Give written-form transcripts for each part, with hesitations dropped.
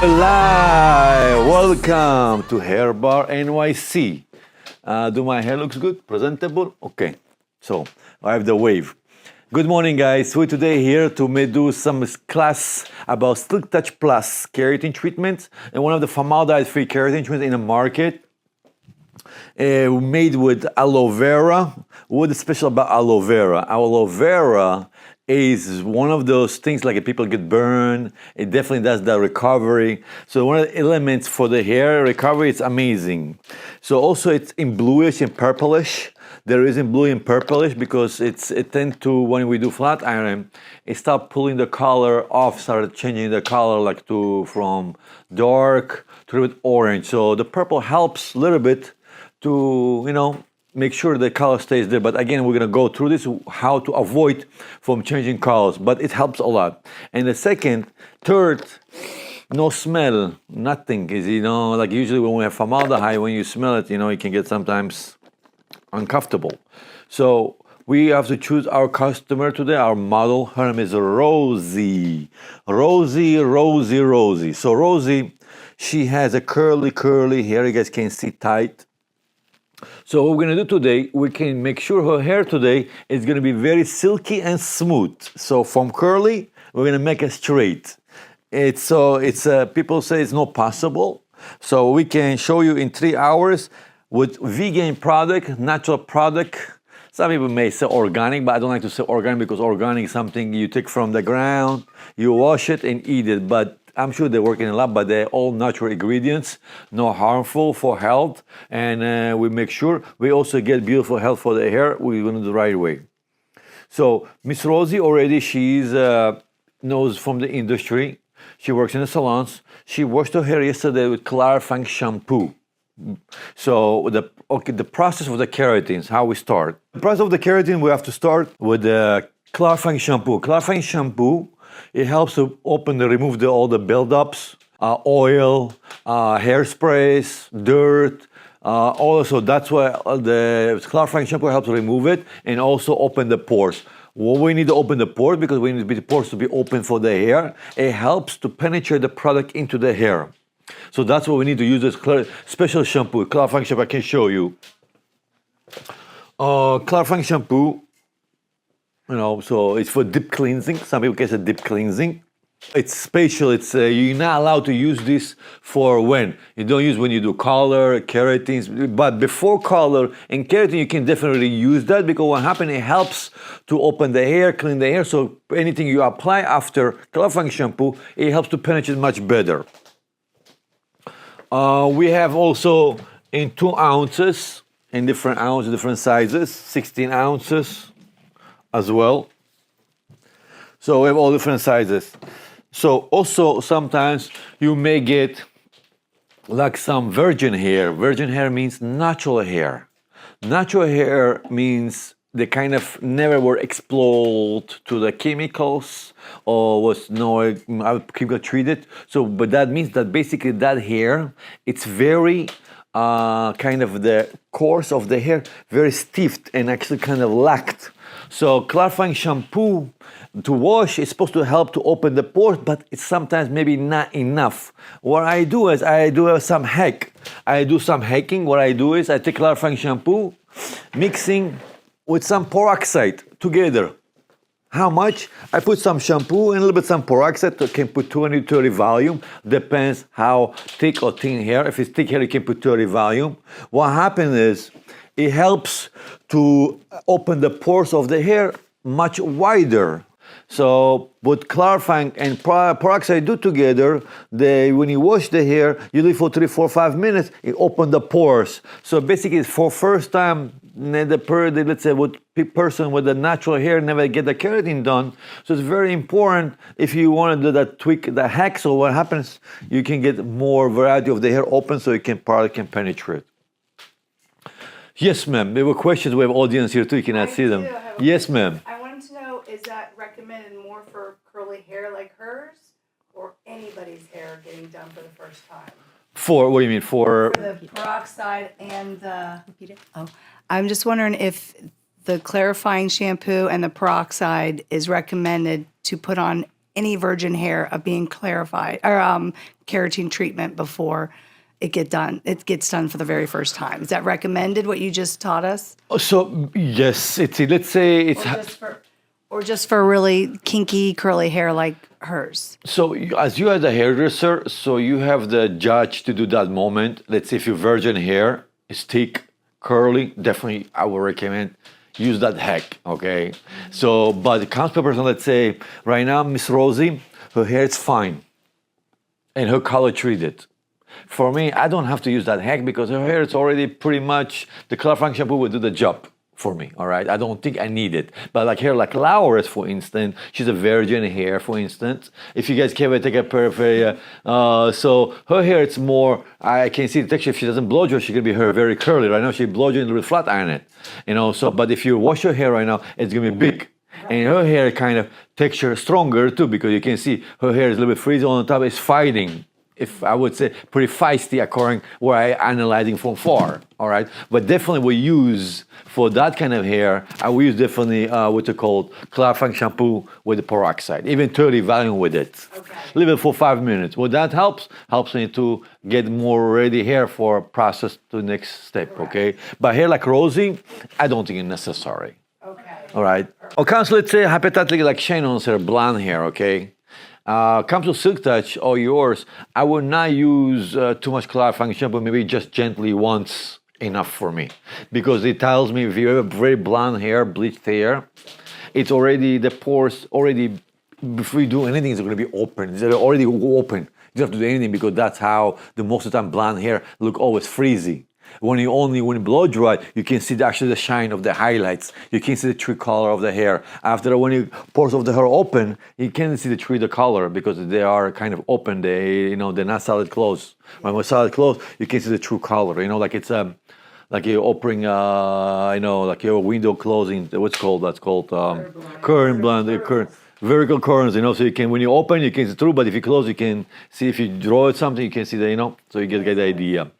Live! Welcome to Hair Bar NYC. Do my hair looks good? Presentable? Okay. So I have the wave. Good morning, guys. We're today here to do some class about Silk Touch Plus keratin treatment and one of the formaldehyde-free keratin treatments in the market. Made with aloe vera. What is special about aloe vera? Aloe vera is one of those things like if people get burned, it definitely does the recovery. So one of the elements for the hair recovery, it's amazing. So also it's in bluish and purplish. There is in blue and purplish because it tends to, when we do flat iron, it start pulling the color off, started changing the color like from dark to a little bit orange. So the purple helps a little bit to, make sure the color stays there. But again, we're gonna go through this, how to avoid from changing colors, but it helps a lot. And the third, no smell, nothing. Is like usually when we have formaldehyde, when you smell it, it can get sometimes uncomfortable. So we have to choose our customer today, our model. Her name is Rosie. Rosie. So Rosie, she has a curly hair. You guys can see tight. So what we're going to do today, we can make sure her hair today is going to be very silky and smooth. So from curly, we're going to make it straight. People say it's not possible. So we can show you in 3 hours with vegan product, natural product. Some people may say organic, but I don't like to say organic because organic is something you take from the ground, you wash it and eat it. But I'm sure they're working a lot, but they're all natural ingredients, no harmful for health. And we make sure we also get beautiful health for the hair. We're going to do the right way. So Miss Rosie already, she's knows from the industry. She works in the salons. She washed her hair yesterday with clarifying shampoo. So the process of the keratins, how we start. The process of the keratin, we have to start with the clarifying shampoo. Clarifying shampoo, it helps to remove all the buildups, oil, hairsprays, dirt. Also, that's why the clarifying shampoo helps to remove it and also open the pores. Well, we need to open the pores because we need the pores to be open for the hair. It helps to penetrate the product into the hair. So that's what we need to use this special shampoo. Clarifying shampoo, I can show you. Clarifying shampoo, so it's for deep cleansing. Some people can say deep cleansing. It's special. You're not allowed to use this for when. You don't use when you do color, keratins. But before color and keratin, you can definitely use that because what happens, it helps to open the hair, clean the hair. So anything you apply after clarifying shampoo, it helps to penetrate much better. We have also in 2 ounces, in different ounces, different sizes, 16 ounces as well. So we have all different sizes. So also sometimes you may get like some virgin hair. Virgin hair means natural hair. Natural hair means they kind of never were exposed to the chemicals or was no chemical treated. So, but that means that basically that hair, it's very kind of the course of the hair, very stiff and actually kind of lacked. So clarifying shampoo to wash is supposed to help to open the pores, but it's sometimes maybe not enough. What I do is I do some hack. I do some hacking. What I do is I take clarifying shampoo, mixing with some peroxide together. How much? I put some shampoo and a little bit some peroxide. I can put 20 to 30 volume. Depends how thick or thin hair. If it's thick hair, you can put 30 volume. What happens is it helps to open the pores of the hair much wider. So what clarifying and peroxide do together, when you wash the hair, you leave for 3, 4, 5 minutes, it opens the pores. So basically, for first time, let's say what person with the natural hair never get the keratin done. So it's very important if you want to do that tweak, the hack. So what happens, you can get more variety of the hair open so product can penetrate. Yes, ma'am. There were questions. We have audience here too. You cannot see them. Yes, ma'am. I wanted to know, is that recommended more for curly hair like hers or anybody's hair getting done for the first time? For, what do you mean? For the peroxide and the... I'm just wondering if the clarifying shampoo and the peroxide is recommended to put on any virgin hair of being clarified or keratin treatment before it gets done for the very first time. Is that recommended, what you just taught us? So yes, let's say it's Or just for really kinky curly hair like hers? so as you as a hairdresser, so you have the judge to do that moment. Let's say if your virgin hair is thick, curly, definitely I would recommend use that hack. Okay, so but it comes to a person. Let's say right now, Miss Rosie, her hair is fine, and her color treated. For me, I don't have to use that hack because her hair is already pretty much, the clarifying shampoo will do the job for me, all right? I don't think I need it. But like hair like Laura's, for instance, she's a virgin hair, for instance. If you guys can ever take a pair of hair, so her hair, it's more, I can see the texture. If she doesn't blow dry, she can be her very curly. Right now, she blow dry and a little flat iron it, so, but if you wash your hair right now, it's gonna be big. And her hair kind of texture stronger too, because you can see her hair is a little bit frizzy on the top, it's fighting. If I would say pretty feisty according where I analyzing from far, all right? But definitely we use, for that kind of hair, I will use definitely what they call clarifying shampoo with the peroxide, even 30 volume with it. Okay. Leave it for 5 minutes. Well, that helps me to get more ready hair for process to the next step, okay? But hair like Rosie, I don't think it's necessary. Okay. All right. Okay, so let's say hypothetically like Shannon's hair, blonde hair, okay? Comes to Silk Touch or yours, I would not use too much clarifying shampoo, maybe just gently once enough for me. Because it tells me if you have very blonde hair, bleached hair, it's already, the pores already, before you do anything, it's going to be open. It's already open. You don't have to do anything because that's how the most of the time blonde hair look always frizzy. When you blow dry, you can see actually the shine of the highlights. You can see the true color of the hair. After when you pores of the hair open, you can't see the color because they are kind of open. They're not solid clothes. When we're solid clothes, you can see the true color. Like it's like you're opening, like your window closing. What's called? That's called curtain blind. Vertical curtains. So you can, when you open, you can see through. But if you close, you can see. If you draw something, you can see the. So you get the idea.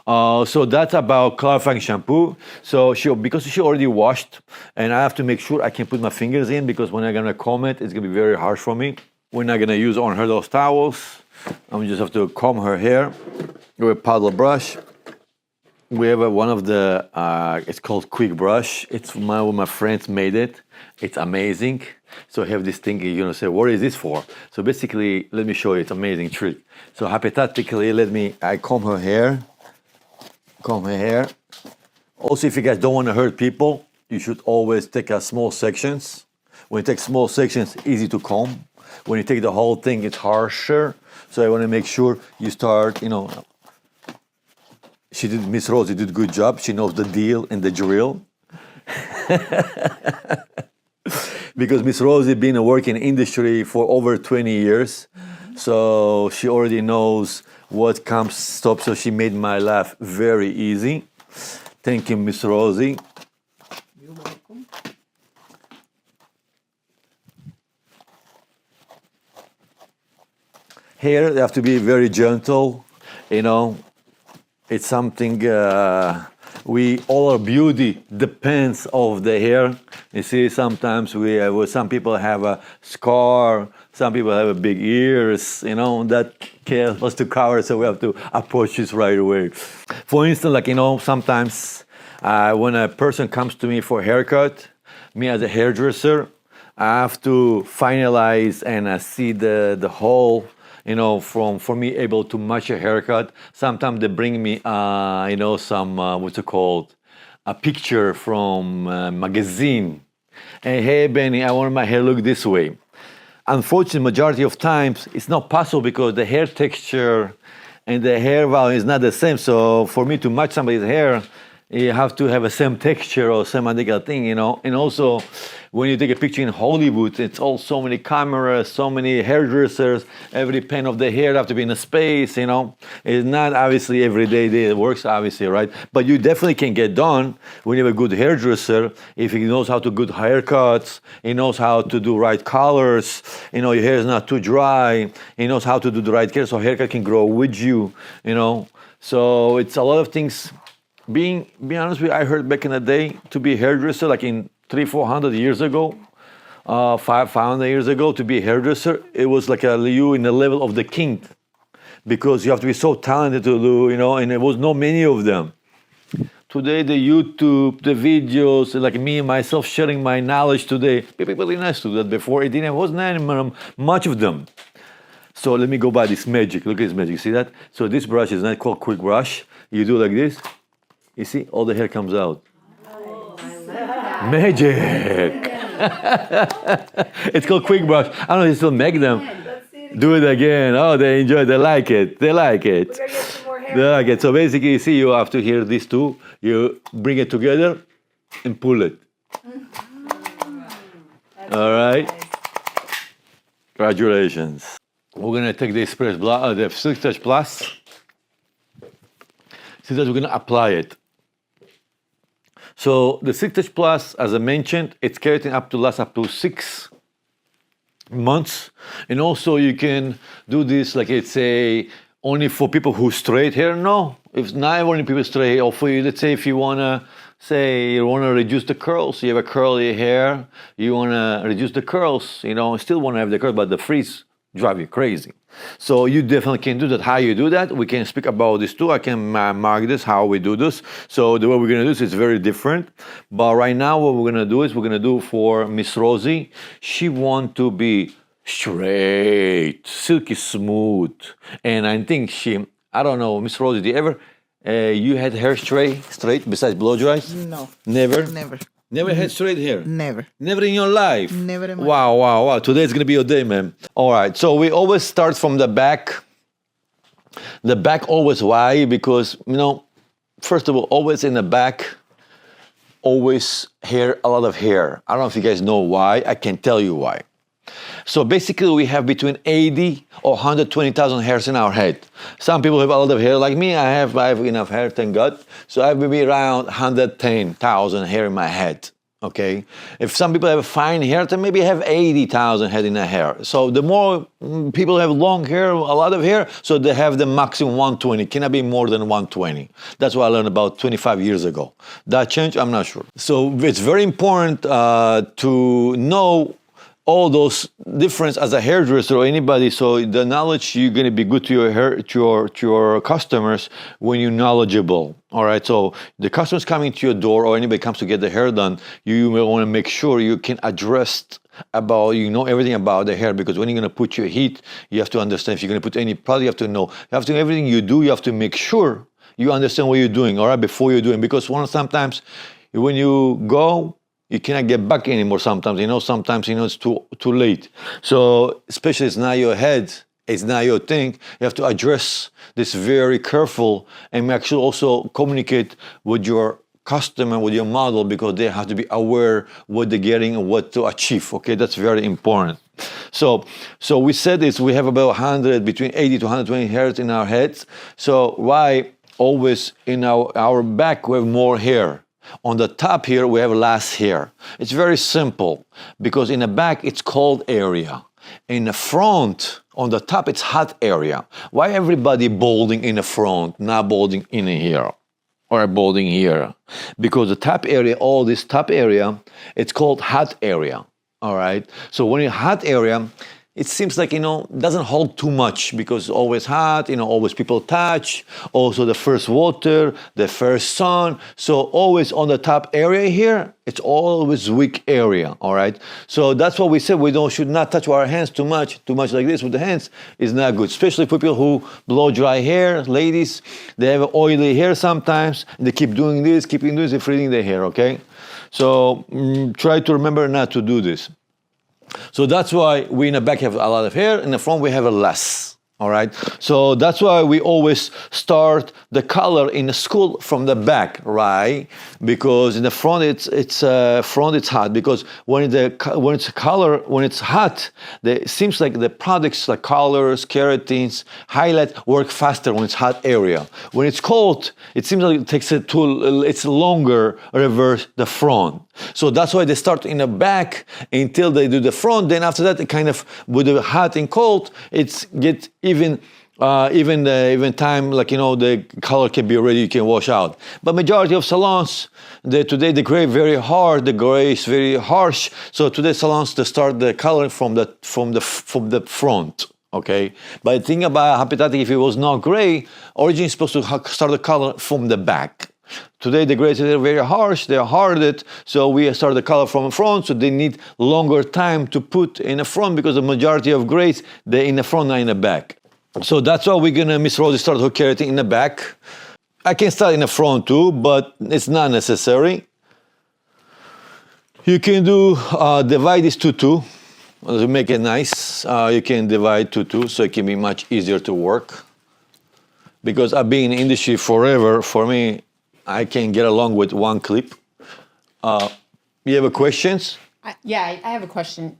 So that's about clarifying shampoo. So because she already washed, and I have to make sure I can put my fingers in because when I'm gonna comb it, it's gonna be very harsh for me. We're not gonna use on her those towels. I'm just have to comb her hair with a paddle brush. We have one of the, it's called Quick Brush. It's one of my friends made it. It's amazing. So I have this thing, you're gonna say, what is this for? So basically, let me show you, it's an amazing trick. So hypothetically, I comb her hair. Also, if you guys don't want to hurt people, you should always take small sections. When you take small sections, easy to comb. When you take the whole thing, it's harsher. So I want to make sure you start, Miss Rosie did a good job. She knows the deal and the drill. Because Miss Rosie been working in industry for over 20 years. So she already knows what comes stop, so she made my life very easy. Thank you, Miss Rosie. You're welcome. Hair, they have to be very gentle. It's something all our beauty depends of the hair. You see, sometimes some people have a scar, some people have a big ears, that helps us to cover, so we have to approach this right away. For instance, sometimes when a person comes to me for a haircut, me as a hairdresser, I have to finalize and see the whole, for me able to match a haircut. Sometimes they bring me, some, what's it called, a picture from a magazine. And hey, Benny, I want my hair look this way. Unfortunately, majority of times, it's not possible because the hair texture and the hair volume is not the same. So for me to match somebody's hair, you have to have the same texture or same identical thing, And also, when you take a picture in Hollywood, it's all so many cameras, so many hairdressers, every pen of the hair have to be in a space, It's not obviously every day it works, obviously, right? But you definitely can get done when you have a good hairdresser, if he knows how to do good haircuts, he knows how to do right colors, your hair is not too dry, he knows how to do the right care, so haircut can grow with you, So it's a lot of things. Be honest with you, I heard back in the day to be a hairdresser, like in 300-400 years ago, 500 years ago to be a hairdresser, it was like you in the level of the king, because you have to be so talented to do, and there was not many of them. Today, the YouTube, the videos, like me and myself sharing my knowledge today, people really nice to do that. Before it wasn't much of them. So let me go by this magic. Look at this magic. See that? So this brush is not called quick brush. You do like this. You see, all the hair comes out. Magic. It's called quick brush. I don't know if you still make them. Do it again. Oh, they enjoy it. They like it. They like it. We're gonna get some more hair. They like it. So basically, you see, you have to hear these two. You bring it together and pull it. All right. Congratulations. We're gonna take the Express the Silk Touch Plus. See that we're gonna apply it. So the Silk Touch Plus, as I mentioned, it's keratin lasts up to 6 months, and also you can do this like it's only for people who straight hair. No, if not only people straight hair, or for you, let's say if you wanna reduce the curls, you have a curly hair, you wanna reduce the curls, still wanna have the curls, but the frizz drive you crazy. So you definitely can do that. How you do that? We can speak about this too. I can mark this, how we do this. So the way we're gonna do this is very different. But right now what we're gonna do is we're gonna do for Miss Rosie. She wants to be straight, silky smooth. And I think I don't know, Miss Rosie, do you ever, you had hair straight besides blow dries? No. Never? Never. Never had straight hair? Never. Never in your life? Never in my life. Wow. Today's gonna be your day, man. All right, so we always start from the back. The back always, why? Because, first of all, always in the back, always a lot of hair. I don't know if you guys know why. I can tell you why. So basically we have between 80 or 120,000 hairs in our head. Some people have a lot of hair like me. I have enough hair, thank God. So I have maybe around 110,000 hair in my head, okay? If some people have fine hair, then maybe have 80,000 head in their hair. So the more people have long hair, a lot of hair, so they have the maximum 120. Cannot be more than 120. That's what I learned about 25 years ago. That changed? I'm not sure. So it's very important to know all those difference as a hairdresser or anybody, so the knowledge, you're going to be good to your hair, to your customers when you're knowledgeable. All right, so the customers coming to your door or anybody comes to get the hair done, you may want to make sure you can address about, everything about the hair, because when you're going to put your heat, you have to understand. If you're going to put any product, you have to know. Everything you do, you have to make sure you understand what you're doing, all right, before you're doing. Because sometimes when you go, you cannot get back anymore sometimes, sometimes, it's too late. So, especially it's not your head, it's not your thing, you have to address this very careful and actually also communicate with your customer, with your model, because they have to be aware what they're getting and what to achieve, okay? That's very important. So we said this, we have about between 80 to 120 hairs in our heads. So why always in our back we have more hair? On the top here, we have less hair. It's very simple, because in the back, it's cold area. In the front, on the top, it's hot area. Why everybody balding in the front, not balding in here, or balding here? Because the top area, all this top area, it's called hot area, all right? So when you're hot area, it seems like, doesn't hold too much, because it's always hot, always people touch, also the first water, the first sun. So always on the top area here, it's always weak area, all right? So that's what we said, should not touch our hands too much like this with the hands is not good, especially for people who blow dry hair, ladies, they have oily hair sometimes, and they keep doing this, they're freezing their hair, okay? So try to remember not to do this. So that's why we in the back have a lot of hair, in the front we have a less. All right, so that's why we always start the color in the school from the back, right? Because in the front it's hot, because when it's hot, it seems like the products like colors, keratins, highlight work faster when it's hot area. When it's cold, it seems like it takes it's longer reverse the front. So that's why they start in the back until they do the front. Then after that, it kind of with the hot and cold, it gets even Even time, like, the color can be ready, you can wash out. But majority of salons, today the gray very hard, the gray is very harsh. So today salons, they start the color from the front. Okay, but the thing about hypothetically, if it was not gray, originally supposed to start the color from the back. Today the grays are very harsh, they're hardened, so we start the color from the front, so they need longer time to put in the front because the majority of grays, they're in the front, not in the back. So that's why we're gonna, Miss Rosie, start her keratin in the back. I can start in the front too, but it's not necessary. You can do, divide this to two. To make it nice, you can divide to two, so it can be much easier to work. Because I've been in the industry forever, for me, I can get along with one clip. You have questions? I have a question.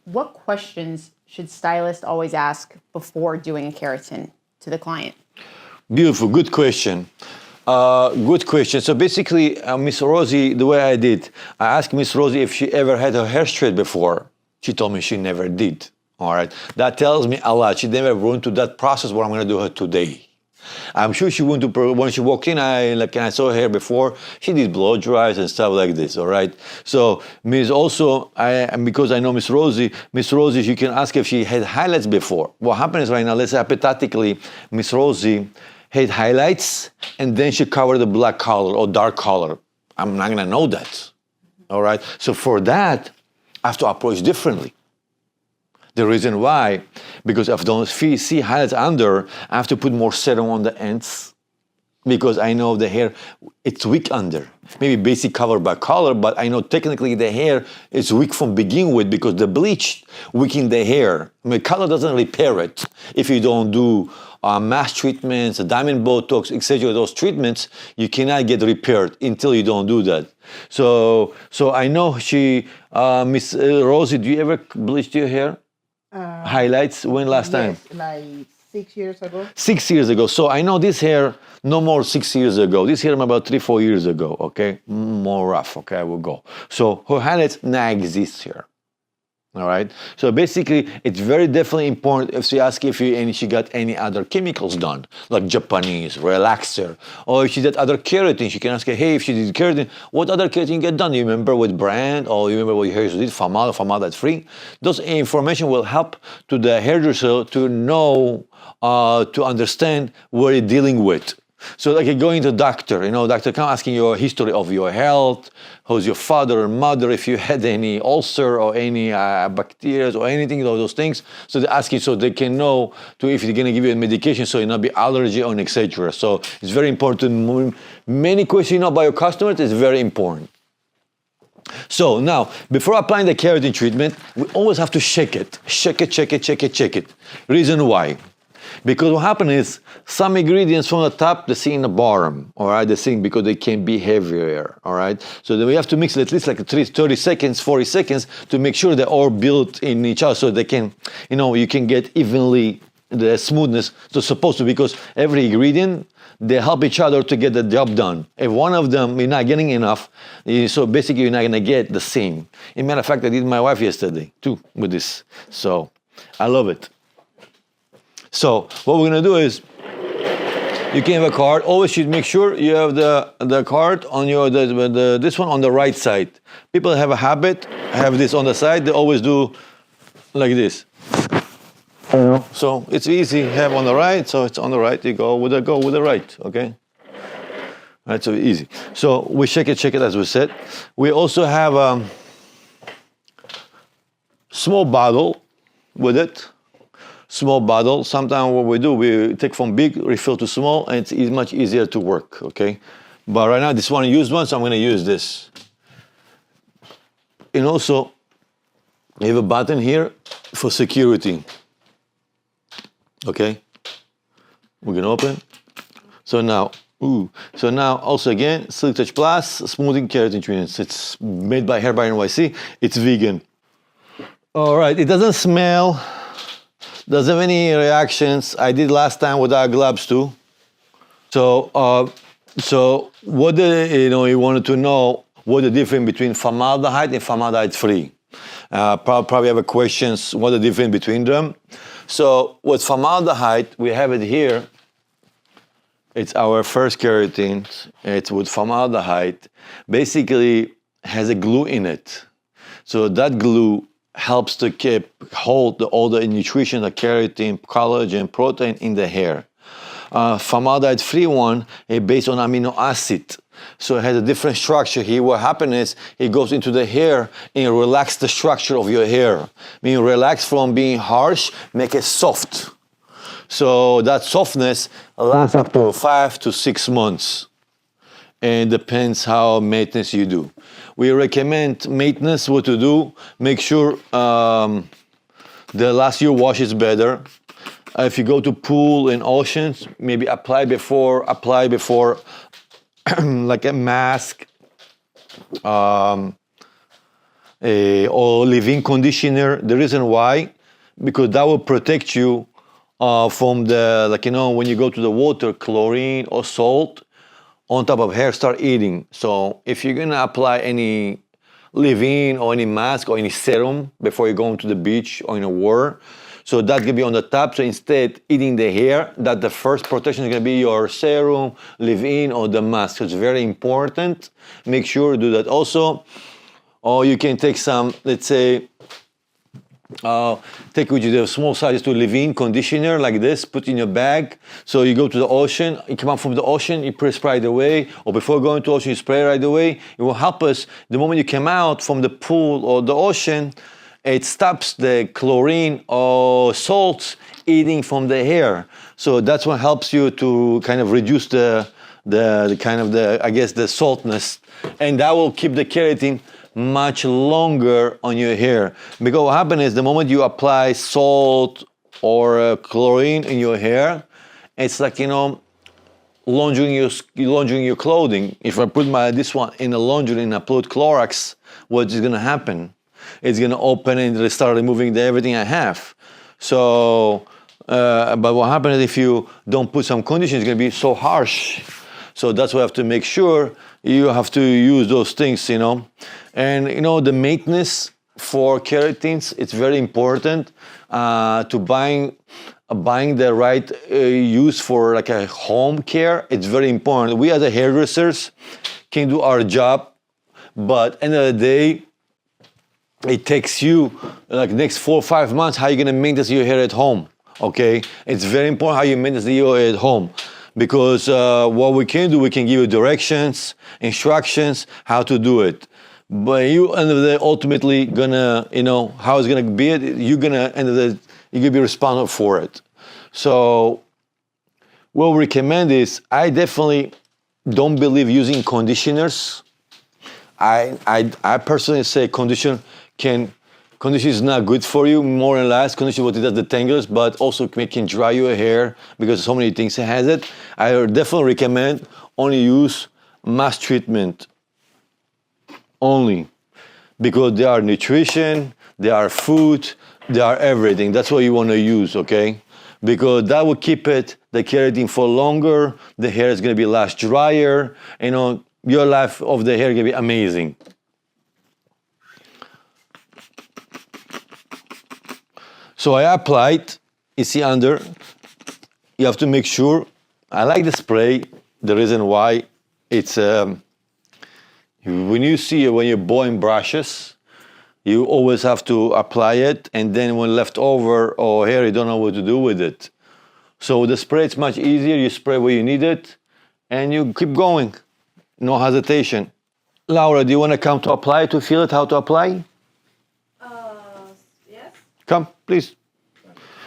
What questions should stylists always ask before doing a keratin to the client? Beautiful, good question. Good question. So basically, Miss Rosie, the way I did, I asked Miss Rosie if she ever had her hair straight before. She told me she never did. All right, that tells me a lot. She never went through that process. What I'm going to do her today. I'm sure she went to, when she walked in, I saw her hair before. She did blow dries and stuff like this. All right. So because I know Miss Rosie, you can ask if she had highlights before. What happens right now? Let's say hypothetically, Miss Rosie had highlights and then she covered the black color or dark color. I'm not going to know that. All right. So for that, I have to approach differently. The reason why, because if I don't see highlights under, I have to put more serum on the ends because I know the hair, it's weak under. Maybe basic cover by color, but I know technically the hair is weak from begin with because the bleach weaken the hair. I mean, color doesn't repair it. If you don't do mass treatments, diamond Botox, etc., those treatments, you cannot get repaired until you don't do that. So I know Miss Rosie, do you ever bleach your hair? Highlights, when last time? Like 6 years ago. 6 years ago. So I know this hair, no more 6 years ago. This hair about 3-4 years ago, okay? More rough, okay, I will go. So her highlights now exist here. All right. So basically, it's very definitely important if she asks if she got any other chemicals done, like Japanese, relaxer, or if she did other keratin. She can ask her, hey, if she did keratin, what other keratin get done? You remember what brand, or you remember what hair she did? Famada free. Those information will help to the hairdresser to know, to understand what you're dealing with. So like going to doctor, doctor come asking your history of your health, who's your father or mother, if you had any ulcer or any bacteria or anything of those things. So they ask you so they can know if they're going to give you a medication so it not be allergy or etc. So it's very important. Many questions about your customers is very important. So now, before applying the keratin treatment, we always have to check it. Check it. Reason why? Because what happens is some ingredients from the top, they see in the bottom, all right? They sink because they can be heavier, all right? So then we have to mix it at least like 30 seconds, 40 seconds to make sure they're all built in each other so they can, you can get evenly the smoothness it's supposed to, because every ingredient, they help each other to get the job done. If one of them you're not getting enough, so basically you're not gonna get the same. As a matter of fact, I did my wife yesterday too with this. So I love it. So what we're gonna do is, you can have a card. Always should make sure you have the card on your this one on the right side. People have a habit, have this on the side. They always do like this. So it's easy. Have on the right, so it's on the right. You go with the right. Okay. Right. So easy. So we check it as we said. We also have a small bottle with it. Small bottle. Sometimes what we do, we take from big, refill to small, and it's much easier to work, okay? But right now, this one I used one, so I'm gonna use this. And also, you have a button here for security. Okay? We're gonna open. So now also again, Silk Touch Plus, smoothing keratin treatments. It's made by Hair by NYC. It's vegan. All right, it doesn't smell. Doesn't have any reactions. I did last time without gloves too. So what you wanted to know what the difference between formaldehyde and formaldehyde free. Probably have a questions what the difference between them. So with formaldehyde, we have it here. It's our first keratin. It's with formaldehyde. Basically, has a glue in it. So that glue helps to hold all the nutrition, the keratin, collagen, protein in the hair. Formaldehyde-free one is based on amino acid. So it has a different structure here. What happens is it goes into the hair and relax the structure of your hair. Meaning relax from being harsh, make it soft. So that softness lasts up to 5 to 6 months. And depends how maintenance you do. We recommend maintenance, what to do. Make sure the last year wash is better. If you go to pool and oceans, maybe apply before like a mask or leave-in conditioner. The reason why, because that will protect you from the, like, when you go to the water, chlorine or salt on top of hair start eating. So if you're gonna apply any leave-in or any mask or any serum before you go into the beach or in a water, so that can be on the top. So instead, eating the hair, that the first protection is going to be your serum, leave-in, or the mask. So it's very important. Make sure to do that also. Or you can take some, let's say, take with you the small sizes to leave-in conditioner like this, put in your bag. So you go to the ocean, you come out from the ocean, you spray right away, or before going to the ocean, you spray right away. It will help us the moment you come out from the pool or the ocean. It stops the chlorine or salts eating from the hair. So that's what helps you to kind of reduce the saltness. And that will keep the keratin much longer on your hair. Because what happens is the moment you apply salt or chlorine in your hair, it's like, laundering your clothing. If I put this one in the laundry and I put Clorox, what is gonna happen? It's gonna open and start removing everything I have. So, but what happens if you don't put some conditioner, it's gonna be so harsh. So that's why you have to make sure you have to use those things, And the maintenance for keratins, it's very important to buying the right use for like a home care. It's very important. We as a hairdressers can do our job, but end of the day, it takes you like next 4 or 5 months how you're gonna maintain your hair at home. Okay, it's very important how you maintain your hair at home, because what we can do, we can give you directions, instructions how to do it. But you end of the day ultimately gonna, how it's gonna be. You're gonna be responsible for it. So what we recommend is, I definitely don't believe using conditioners. I personally say conditioner is not good for you, more or less. Conditioner, what it does, detangles, but also can dry your hair because so many things it has it. I would definitely recommend only use mass treatment only, because they are nutrition, they are food, they are everything. That's what you want to use, okay? Because that will keep the keratin for longer. The hair is going to be less drier. Your life of the hair is going to be amazing. So I applied, you see under, you have to make sure. I like the spray. The reason why, it's, when you're blowing brushes, you always have to apply it, and then when left over or hair, you don't know what to do with it. So with the spray, it's much easier. You spray where you need it, and you keep going. No hesitation. Laura, do you want to come to apply, to feel it, how to apply? Yes. Come, please.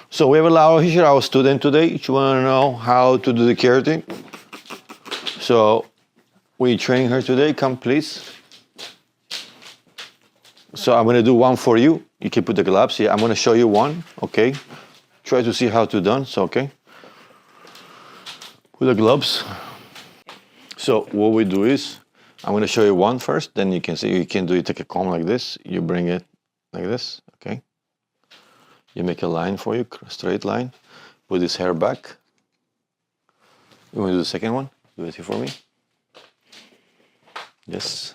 So we have Laura here, our student today. She want to know how to do the keratin. So we train her today. Come, please. So I'm going to do one for you. You can put the gloves here. I'm going to show you one, okay? Try to see how to done, so okay? Put the gloves. So what we do is, I'm going to show you one first, then you can see, you can do, you take a comb like this, you bring it like this, okay? You make a line for you, straight line. Put this hair back. You want to do the second one? Do it here for me. Yes.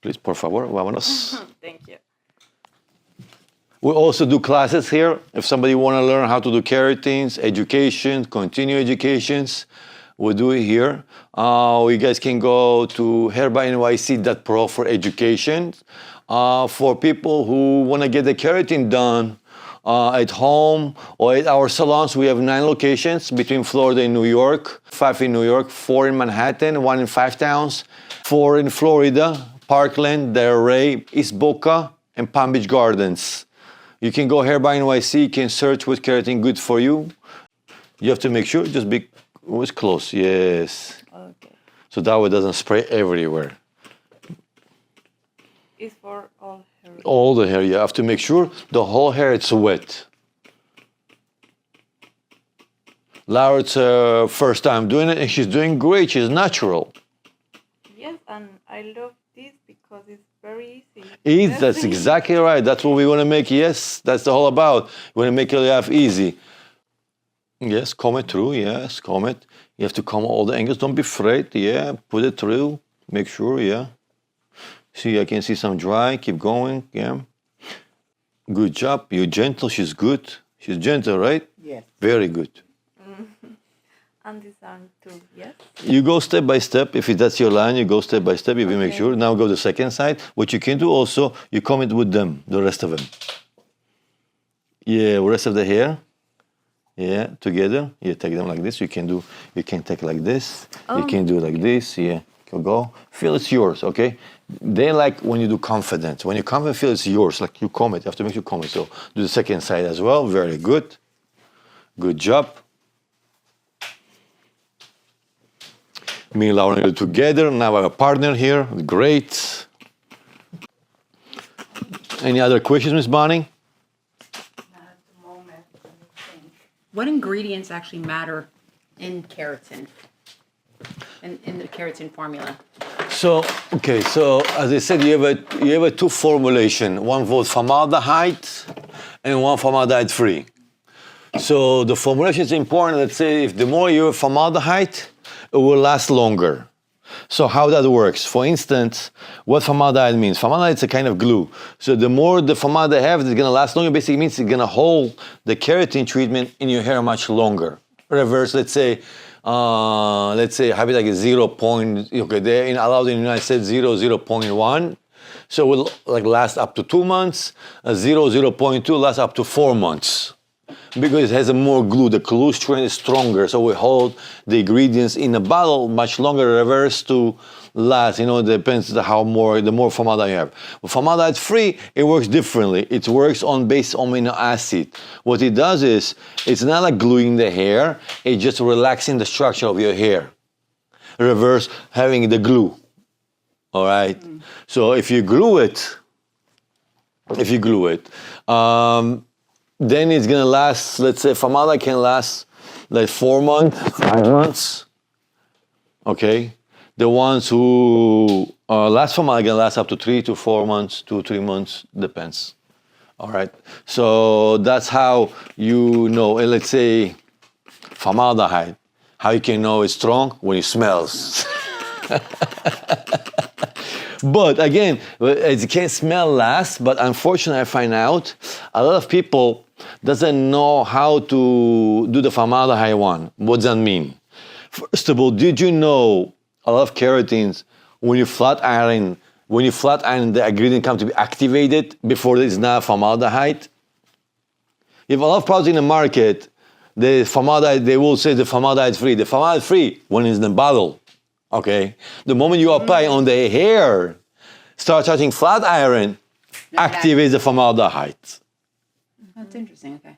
Please, por favor, vámonos. Thank you. We also do classes here. If somebody want to learn how to do keratins, education, continue educations, we do it here. You guys can go to hairbynyc.pro for education. For people who want to get the keratin done at home or at our salons, we have 9 locations between Florida and New York, 5 in New York, 4 in Manhattan, 1 in 5 towns, 4 in Florida, Parkland, Delray, East Boca, and Palm Beach Gardens. You can go Hair by NYC, you can search what keratin good for you. You have to make sure, just be always close, yes. Okay. So that way it doesn't spray everywhere. It's for all hair. All the hair, you have to make sure the whole hair is wet. Laura's first time doing it and she's doing great, she's natural. Yes, and I love this because it's very easy. That's exactly right. That's what we want to make. Yes, that's the whole about. We want to make your life easy. Yes, comb it through. Yes, comb it. You have to comb all the angles. Don't be afraid. Yeah, put it through. Make sure. Yeah. See, I can see some dry. Keep going. Yeah. Good job. You're gentle. She's good. She's gentle, right? Yes. Very good. And this arm too, yes? You go step by step. If that's your line, you go step by step. You will make sure. Now go to the second side. What you can do also, you comb it with them, the rest of them. Yeah, the rest of the hair. Yeah, together. You take them like this. You can take like this. You can do like this. Yeah, go. Feel it's yours, okay? They like when you do confident. When you confident, feel it's yours. Like you comb it. You have to make sure you comb it. So do the second side as well. Very good. Good job. Me and Laura are together. Now I have a partner here. Great. Any other questions, Miss Bonnie? What ingredients actually matter in keratin, in the keratin formula? So, okay, so as I said, you have a 2 formulation, one for formaldehyde and one formaldehyde free. So the formulation is important. Let's say if the more you have formaldehyde, it will last longer. So how that works? For instance, what formaldehyde means? Formaldehyde is a kind of glue. So the more the formaldehyde have, it's going to last longer. Basically means it's going to hold the keratin treatment in your hair much longer. Reverse, let's say have it like a 0. Okay, they're allowed in the United States 0.1. So it will like last up to 2 months. 0.2 lasts up to 4 months. Because it has a more glue, the glue strength is stronger, so we hold the ingredients in a bottle much longer, reverse to last. It depends the more formaldehyde you have. But formaldehyde free, it works differently. It works based on amino acid. What it does is, it's not like gluing the hair, it's just relaxing the structure of your hair. Reverse having the glue. All right. So if you glue it, then it's gonna last, let's say formaldehyde can last like 4 months, 5 months. Okay? The ones who last formaldehyde can last up to 3 to 4 months, 2 3 months, depends. All right? So that's how you know, and let's say formaldehyde, how you can know it's strong when it smells. But again, it can smell last, but unfortunately I find out a lot of people doesn't know how to do the formaldehyde one. What does that mean? First of all, did you know a lot of keratins, when you flat iron, the ingredient comes to be activated before it's not formaldehyde? If a lot of products in the market, the formaldehyde, they will say the formaldehyde free. The formaldehyde free when it's in the bottle. Okay, the moment you apply on the hair, start touching flat iron, activates the formaldehyde. That's interesting, okay.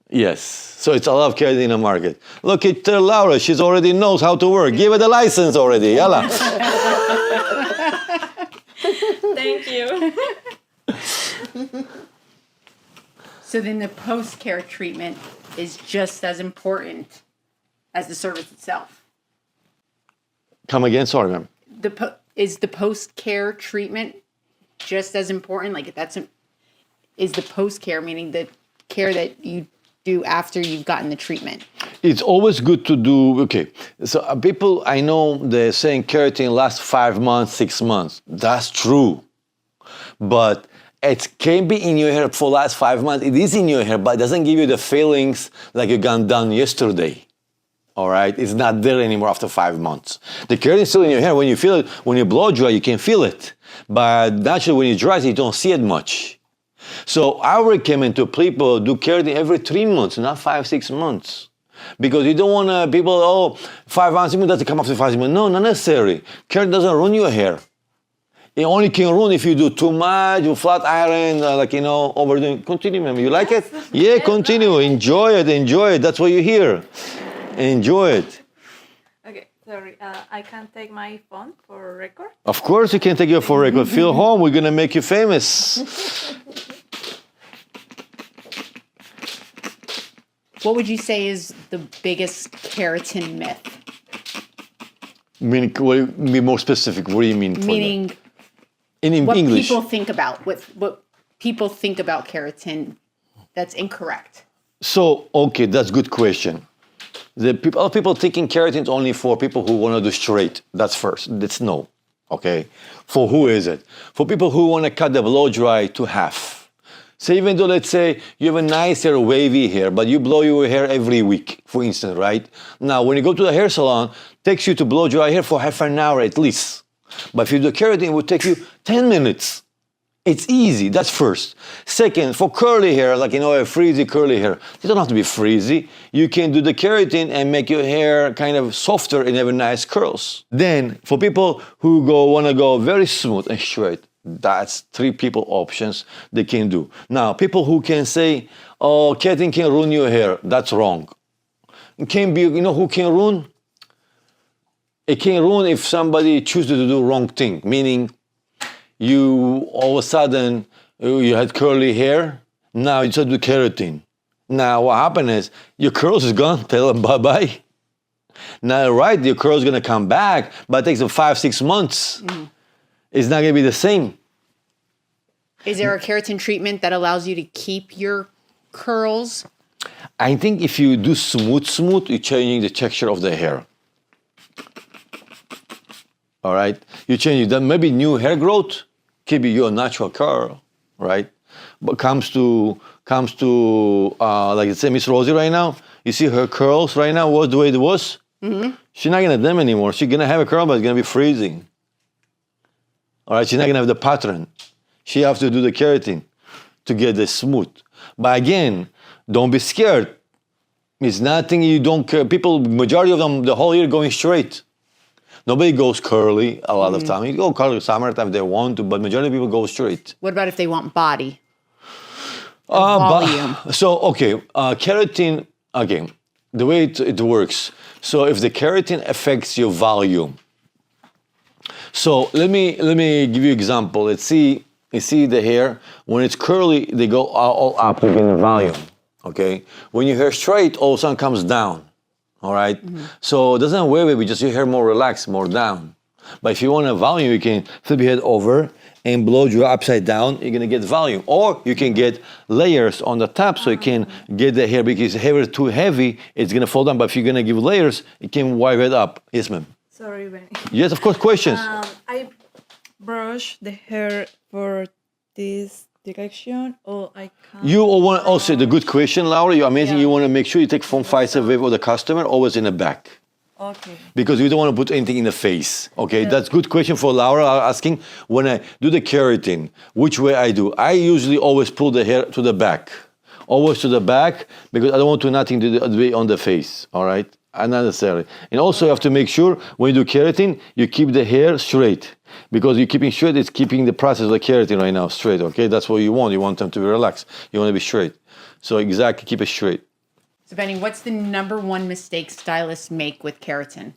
Yes, so it's a lot of keratin in the market. Look at Laura, she's already knows how to work. Give her the license already, yalla. Thank you. So then the post-care treatment is just as important as the service itself. Come again, sorry ma'am. Is the post-care treatment just as important? Like is the post-care, meaning the care that you do after you've gotten the treatment? It's always good to do, okay. So people, I know they're saying keratin lasts 5 months, 6 months. That's true. But It can be in your hair for the last 5 months. It is in your hair, but it doesn't give you the feelings like you got done yesterday. All right, it's not there anymore after 5 months. The keratin is still in your hair. When you feel it, when you blow dry, you can feel it. But naturally, when you dry, you don't see it much. So I recommend to people do keratin every 3 months, not 5, 6 months. Because you don't want people, 5 months, it doesn't come after 5 months. No, not necessary. Keratin doesn't ruin your hair. It only can ruin if you do too much, you flat iron, overdoing. Continue, ma'am. You like it? Yeah, continue. Enjoy it. That's what you hear. Enjoy it. Okay, sorry. I can take my phone for record. Of course you can take your for record. Feel home. We're going to make you famous. What would you say is the biggest keratin myth? Meaning, be more specific. What do you mean? Meaning, in what English. people think about, what people think about keratin that's incorrect. So, okay, that's a good question. People thinking keratin is only for people who want to do straight. That's first. That's no. Okay. For who is it? For people who want to cut the blow dry to half. So even though, let's say, you have a nice hair, wavy hair, but you blow your hair every week, for instance, right? Now, when you go to the hair salon, it takes you to blow dry hair for half an hour at least. But if you do keratin, it would take you 10 minutes. It's easy, that's first. Second, for curly hair, like a frizzy curly hair, you don't have to be frizzy. You can do the keratin and make your hair kind of softer and have nice curls. Then, for people who want to go very smooth and straight, that's 3 people options they can do. Now, people who can say, keratin can ruin your hair, that's wrong. It can be, who can ruin? It can ruin if somebody chooses to do wrong thing, meaning you all of a sudden, you had curly hair, now you start to do keratin. Now what happened is, your curls is gone, tell them bye-bye. Now, right, your curls going to come back, but it takes them 5, 6 months. Mm. It's not going to be the same. Is there a keratin treatment that allows you to keep your curls? I think if you do smooth, you're changing the texture of the hair. All right, you change it. Maybe new hair growth could be your natural curl, right? But comes to like let's say Miss Rosie right now. You see her curls right now was the way it was. Mm-hmm. She's not gonna have them anymore. She's gonna have a curl, but it's gonna be freezing. All right, she's not gonna have the pattern. She have to do the keratin to get the smooth. But again, don't be scared. It's nothing you don't care. People, majority of them, the whole year going straight. Nobody goes curly a lot of time. You go curly summertime if they want to, but majority of people go straight. What about if they want body? Volume. Keratin, again, the way it works. So if the keratin affects your volume. So let me give you an example. Let's see, you see the hair, when it's curly, they go all up in the volume, okay? When your hair straight, all of a sudden comes down. All right, so it doesn't wave, just your hair more relaxed, more down. But if you want a volume, you can flip your head over and blow dry upside down. You're gonna get volume, or you can get layers on the top, so you can get the hair. Because the hair is too heavy, it's gonna fall down. But if you're gonna give layers, you can wipe it up. Yes, ma'am. Sorry, Benny. Yes, of course. Questions. I brush the hair for this direction, or I can't. You want also the good question, Laura. You're amazing. Yeah. You want to make sure you take phone 5 away for the customer, always in the back. Okay. Because you don't want to put anything in the face. Okay, yeah. That's good question for Laura asking. When I do the keratin, which way I do? I usually always pull the hair to the back, always to the back, because I don't want to nothing to be on the face. All right, unnecessary. And also you have to make sure when you do keratin, you keep the hair straight. Because you're keeping straight, it's keeping the process of the keratin right now straight, okay? That's what you want. You want them to be relaxed. You want to be straight. So exactly, keep it straight. So Benny, what's the #1 mistake stylists make with keratin?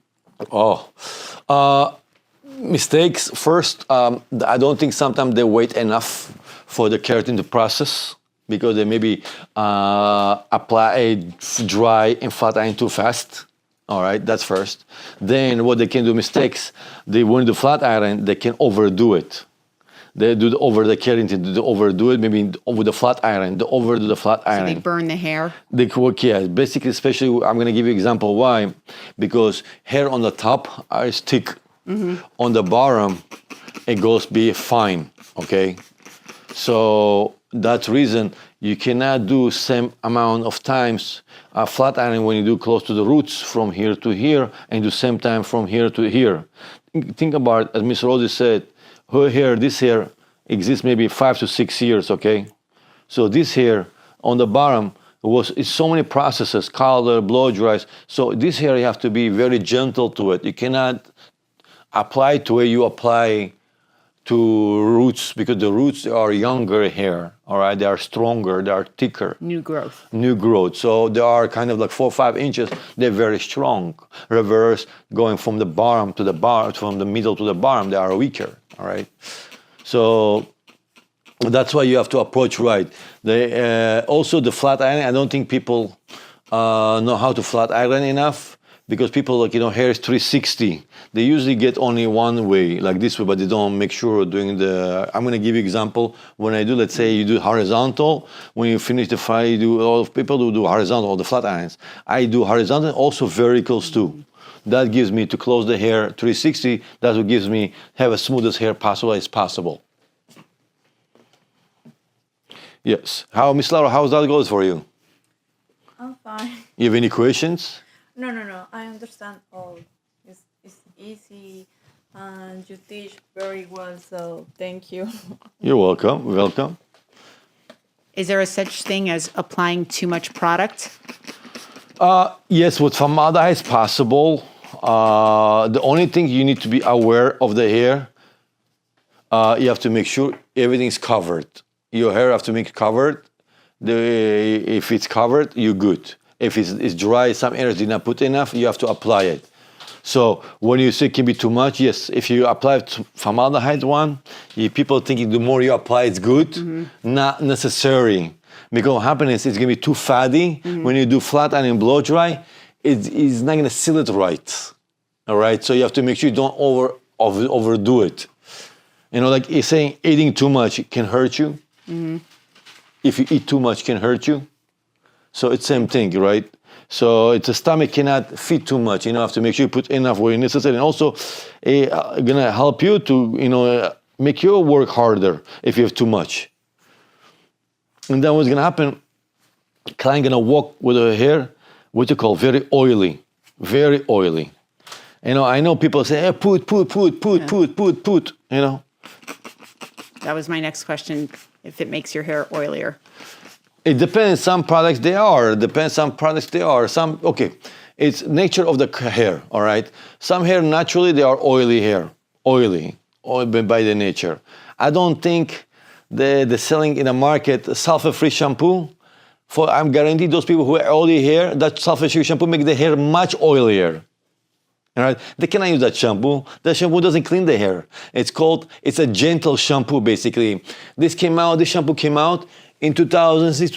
Mistakes. First, I don't think sometimes they wait enough for the keratin to process, because they maybe apply a dry and flat iron too fast. All right, that's first. Then what they can do mistakes, they want to do flat iron, they can overdo it. They do the keratin, they overdo it, maybe over the flat iron, they overdo the flat iron. So they burn the hair? They work, yeah. Basically, especially, I'm going to give you an example why. Because hair on the top is thick. Mm-hmm. On the bottom, it goes be fine, okay? So that reason you cannot do same amount of times flat iron when you do close to the roots from here to here, and do same time from here to here. Think about, as Ms. Rosie said, her hair, this hair exists maybe 5 to 6 years, okay? So this hair on the bottom it's so many processes, color, blow dries. So this hair you have to be very gentle to it. You cannot apply it the way you apply to roots, because the roots are younger hair, all right? They are stronger, they are thicker. New growth. New growth. So they are kind of like 4 or 5 inches. They're very strong. Reverse, going from the bottom to the bottom, from the middle to the bottom, they are weaker, all right? So that's why you have to approach right. Also the flat iron, I don't think people know how to flat iron enough, because people hair is 360. They usually get only one way, like this way, but they don't make sure doing I'm gonna give you example. When I do, let's say you do horizontal, when you finish the file, you do, a lot of people who do horizontal, the flat irons. I do horizontal, also verticals too. That gives me to close the hair 360, that's what gives me have as smoothest hair possible as possible. Yes. Miss Laura, how's that goes for you? I'm fine. You have any questions? No. I understand all. It's easy, and you teach very well. So thank you. You're welcome. Welcome. Is there a such thing as applying too much product? Yes, with formaldehyde is possible. The only thing you need to be aware of the hair, you have to make sure everything's covered. Your hair have to make it covered. If it's covered, you're good. If it's dry, some areas did not put enough, you have to apply it. So when you say it can be too much, yes, if you apply formaldehyde one, people thinking the more you apply, it's good. Not necessary. Because what happens is it's gonna be too fatty. When you do flat iron and blow dry, it's not gonna seal it right. All right, so you have to make sure you don't overdo it. Like you're saying, eating too much can hurt you. If you eat too much, can hurt you. So it's same thing, right? So the stomach cannot feed too much. You have to make sure you put enough where necessary, and also gonna help you to make your work harder if you have too much. And then what's gonna happen? Client gonna walk with her hair, what you call very oily, very oily. I know people say, hey, put. That was my next question. If it makes your hair oilier. It depends. Some products they are. Some, okay. It's nature of the hair, all right? Some hair, naturally, they are oily hair. Oily by the nature. I don't think the selling in the market sulfur-free shampoo, I'm guaranteed those people who have oily hair, that sulfur-free shampoo make the hair much oilier. All right? They cannot use that shampoo. That shampoo doesn't clean the hair. It's a gentle shampoo, basically. This shampoo came out in 2006,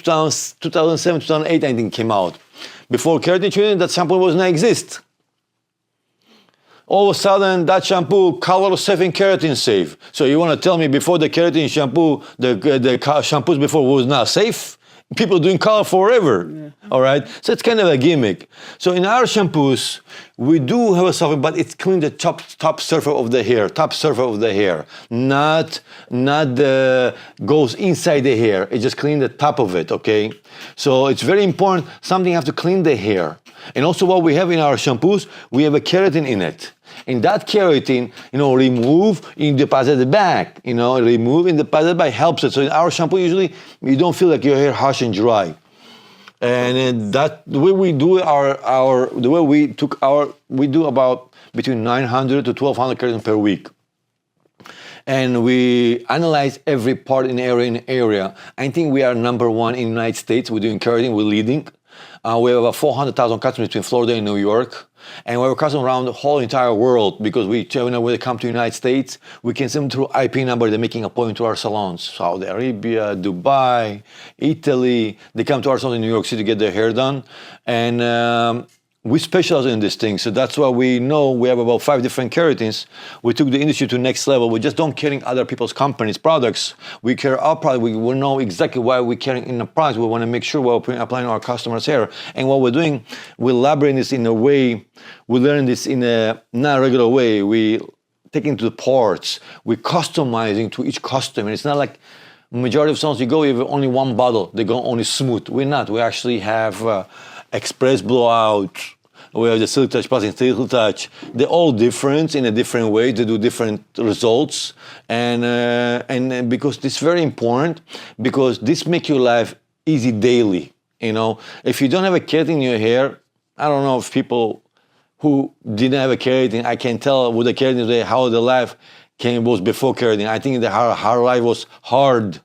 2007, 2008, I think came out. Before keratin treatment, that shampoo was not exist. All of a sudden, that shampoo, color safe and keratin safe. So you want to tell me before the keratin shampoo, the shampoos before was not safe? People doing color forever, all right? So it's kind of a gimmick. So in our shampoos, we do have a sulfur, but it's clean the top surface of the hair, not the goes inside the hair. It just clean the top of it, okay? So it's very important. Something have to clean the hair. And also what we have in our shampoos, we have a keratin in it. And that keratin, remove and deposit back. Remove and deposit back helps it. So in our shampoo, usually you don't feel like your hair harsh and dry. And the way we do we do about between 900 to 1200 keratin per week. And we analyze every part in area. I think we are number one in the United States. We're doing keratin, we're leading. We have about 400,000 customers between Florida and New York. And we have customers around the whole entire world, because when they come to the United States, we can send them through IP number. They're making an appointment to our salons. Saudi Arabia, Dubai, Italy. They come to our salon in New York City to get their hair done. And we specialize in this thing. So that's why we know we have about 5 different keratins. We took the industry to the next level. We just don't carry other people's companies' products. We carry our product. We will know exactly why we're carrying in the products. We want to make sure we're applying our customers' hair. And what we're doing, we're elaborating this in a way, we learn this in a not regular way. We taking to the parts. We're customizing to each customer. It's not like Majority of salons you go, you have only one bottle. They go only smooth. We're not. We actually have express blowout. We have the silk touch, passing silk touch. They're all different in a different way. They do different results, and because it's very important, because this makes your life easy daily. You know, if you don't have a keratin in your hair, I don't know if people who didn't have a keratin, I can tell with the keratin today how the life was before keratin. I think that her life was hard.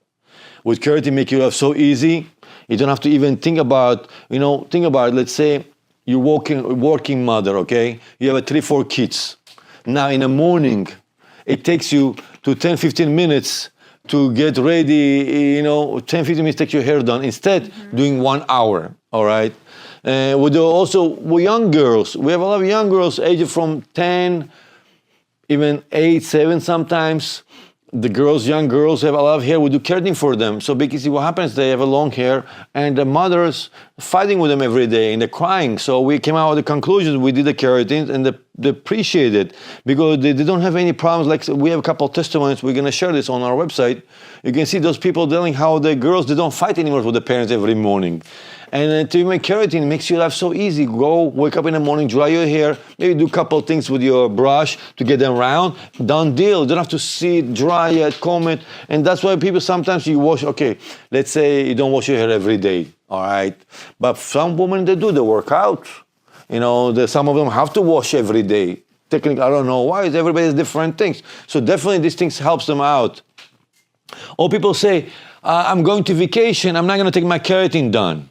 With keratin, make your life so easy. You don't have to even think about, let's say you're working mother, okay? You have 3-4 kids. Now in the morning, it takes you to 10-15 minutes to get ready, 10-15 minutes take your hair done. Instead, doing 1 hour, all right? With young girls. We have a lot of young girls aged from 10, even 8, 7 sometimes. The young girls have a lot of hair. We do keratin for them. So because what happens, they have a long hair and the mothers fighting with them every day and they're crying. So we came out with the conclusion. We did the keratin and they appreciate it because they don't have any problems. Like we have a couple of testimonies. We're going to share this on our website. You can see those people telling how the girls, they don't fight anymore with the parents every morning. And to make keratin makes your life so easy. Go, wake up in the morning, dry your hair, maybe do a couple of things with your brush to get them round. Done deal. You don't have to see it, dry it, comb it. And that's why people sometimes you wash, okay, let's say you don't wash your hair every day, all right? But some women, they do, they work out. Some of them have to wash every day. Technically, I don't know why, everybody has different things. So definitely these things helps them out. Or people say, I'm going to vacation, I'm not gonna take my keratin done,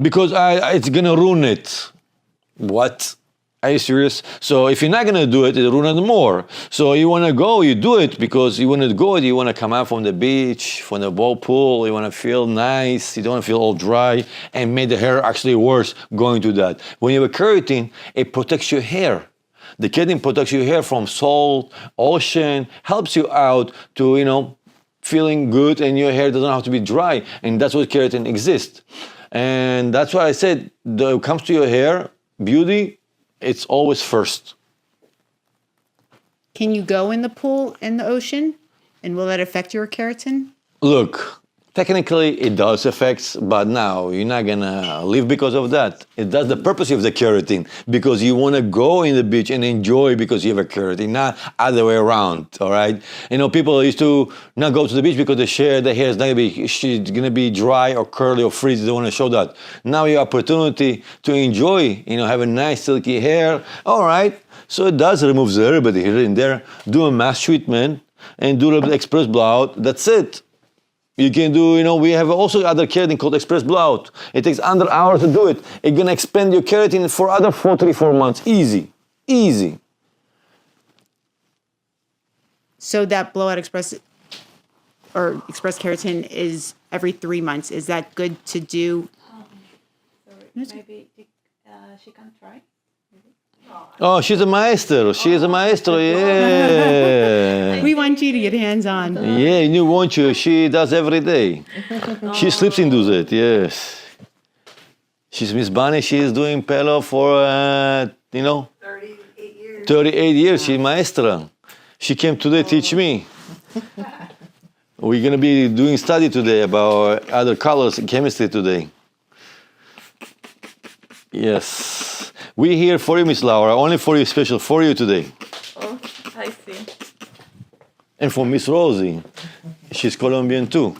because it's gonna ruin it. What? Are you serious? So if you're not gonna do it, it'll ruin it more. So you wanna go, you do it because you wanna go, you wanna come out from the beach, from the ball pool, you wanna feel nice, you don't wanna feel all dry and make the hair actually worse going to that. When you have a keratin, it protects your hair. The keratin protects your hair from salt, ocean, helps you out to, feeling good and your hair doesn't have to be dry. And that's what keratin exists. And that's why I said, when it comes to your hair, beauty, it's always first. Can you go in the pool in the ocean? And will that affect your keratin? Look, technically it does affect, but now you're not gonna live because of that. That's the purpose of the keratin, because you wanna go in the beach and enjoy because you have a keratin, not other way around, all right? People used to not go to the beach because their hair is not gonna be dry or curly or frizzy. They don't wanna show that. Now you have opportunity to enjoy, have a nice silky hair, all right? So it does remove everybody here and there, do a mask treatment and do a little express blowout, that's it. You can do, we have also other keratin called express blowout. It takes under an hour to do it. It's gonna expand your keratin for other 4 months. Easy, easy. So that blowout express keratin is every 3 months. Is that good to do? Maybe she can try. Oh, she's a maestro. She is a maestro, yeah. We want you to get hands-on. Yeah, you want you. She does every day. She sleeps and does it, yes. She's Miss Bunny. She is doing pelo for, 38 years. 38 years. She's maestra. She came today to teach me. We're going to be doing study today about other colors in chemistry today. Yes. We're here for you, Miss Laura, only for you, special for you today. Oh, I see. And for Miss Rosie, she's Colombian too.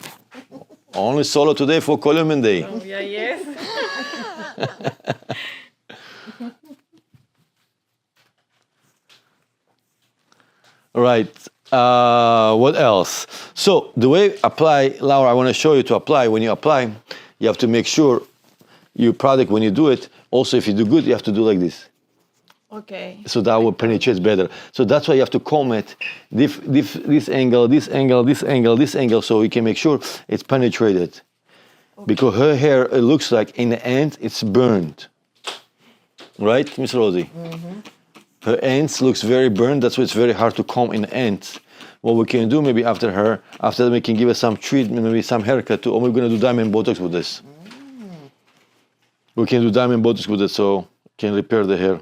Only solo today for Colombian Day. Oh, yeah, yes. Right. What else? So the way apply, Laura, I want to show you to apply. When you apply, you have to make sure your product, when you do it, also if you do good, you have to do like this. Okay. So that will penetrate better. So that's why you have to comb it, this angle, this angle, this angle, this angle, so you can make sure it's penetrated. Okay. Because her hair, it looks like in the end, it's burned. Right, Miss Rosie? Mm-hmm. Her ends looks very burned. That's why it's very hard to comb in the ends. What we can do maybe after that we can give her some treatment, maybe some haircut too, or we're gonna do diamond Botox with this. We can do diamond Botox with it so can repair the hair.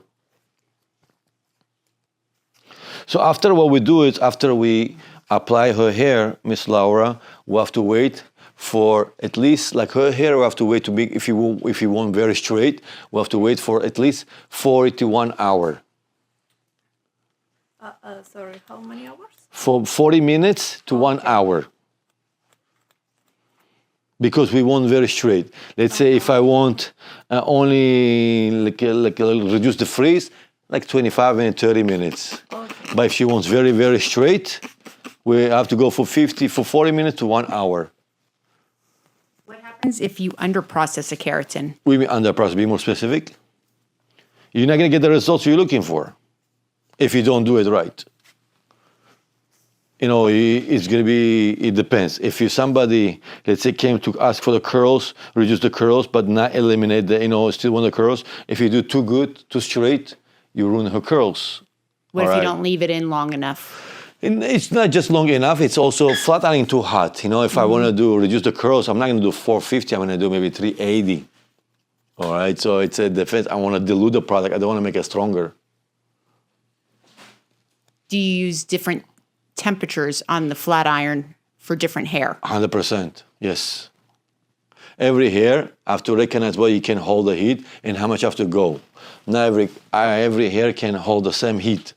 So after what we do is after we apply her hair, Miss Laura, we have to wait for at least, like her hair, we have to wait to be, if you want very straight, we have to wait for at least 40 to 1 hour. Sorry, how many hours? For 40 minutes to 1 hour. Because we want very straight. Let's say if I want only like reduce the frizz, like 25 and 30 minutes. Okay. But if she wants very, very straight, we have to go for 40 minutes to 1 hour. What happens if you underprocess a keratin? We mean under process, be more specific. You're not gonna get the results you're looking for if you don't do it right. You know, it's gonna be, it depends. If you somebody, let's say, came to ask for the curls, reduce the curls, but not eliminate the, still want the curls. If you do too good, too straight, you ruin her curls. What if you don't leave it in long enough? And it's not just long enough, it's also flat ironing too hot. If I wanna reduce the curls, I'm not gonna do 450, I'm gonna do maybe 380. All right, so it's a defense. I wanna dilute the product, I don't wanna make it stronger. Do you use different temperatures on the flat iron for different hair? 100%, yes. Every hair have to recognize what you can hold the heat and how much you have to go. Not every hair can hold the same heat.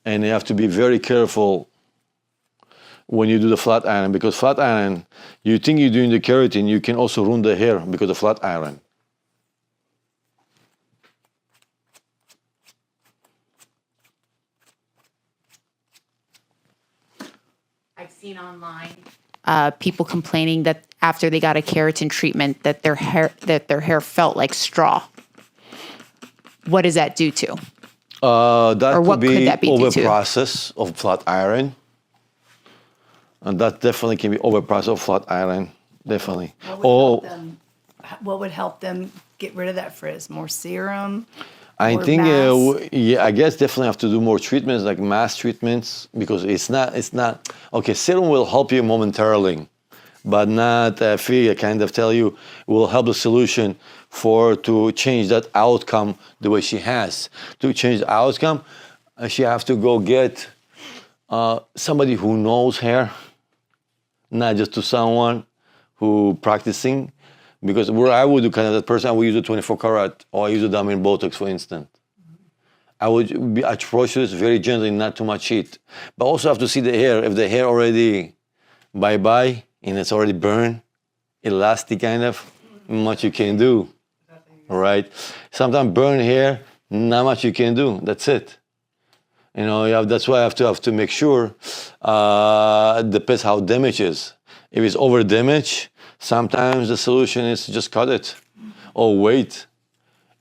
And you have to be very careful when you do the flat iron, because flat iron, you think you're doing the keratin, you can also ruin the hair because of flat iron. I've seen online people complaining that after they got a keratin treatment that their hair felt like straw. What does that do to? That Or what could could be that be due to? over process of flat iron. And that definitely can be over process of flat iron, definitely. What would help them get rid of that frizz? More serum? I More think, mask? I guess definitely have to do more treatments, like mass treatments, because it's not, okay, serum will help you momentarily, but not, I kind of tell you, will help the solution to change that outcome the way she has. To change the outcome, she has to go get somebody who knows hair, not just to someone who practicing. Because where I would do kind of that person, I would use a 24 karat or I use a diamond Botox, for instance. I would be atrocious, very gently, not too much heat. But also have to see the hair. If the hair already bye-bye and it's already burned, elastic kind of, much you can do, right? Sometimes burn hair, not much you can do. That's it. That's why I have to make sure. Depends how damage is. If it's over damage, sometimes the solution is to just cut it or wait.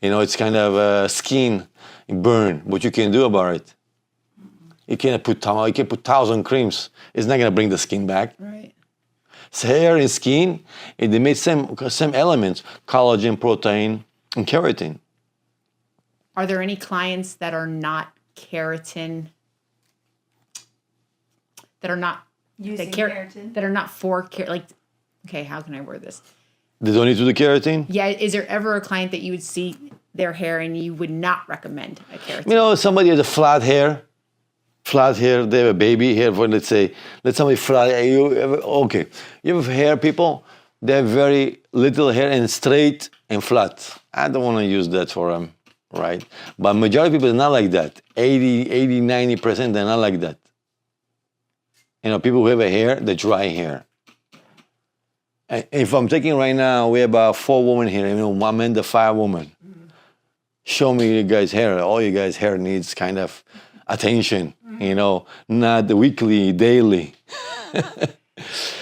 It's kind of skin burn. What you can do about it? You can put 1,000 creams. It's not gonna bring the skin back. Right. So hair and skin, they made same elements: collagen, protein, and keratin. Are there any clients that are not keratin? That are not Using keratin? That are not for keratin? Like, okay, how can I word this? They don't need to do keratin. Yeah, is there ever a client that you would see their hair and you would not recommend a keratin? Somebody has a flat hair, they have a baby hair. Let's somebody flat. You have hair people. They have very little hair and straight and flat. I don't want to use that for them, right? But majority of people are not like that. 80, 90%, they're not like that. People who have a hair, the dry hair. If I'm taking right now, we have about 4 women here. I'm in the 5 women. Show me you guys' hair. All you guys' hair needs kind of attention, not weekly, daily.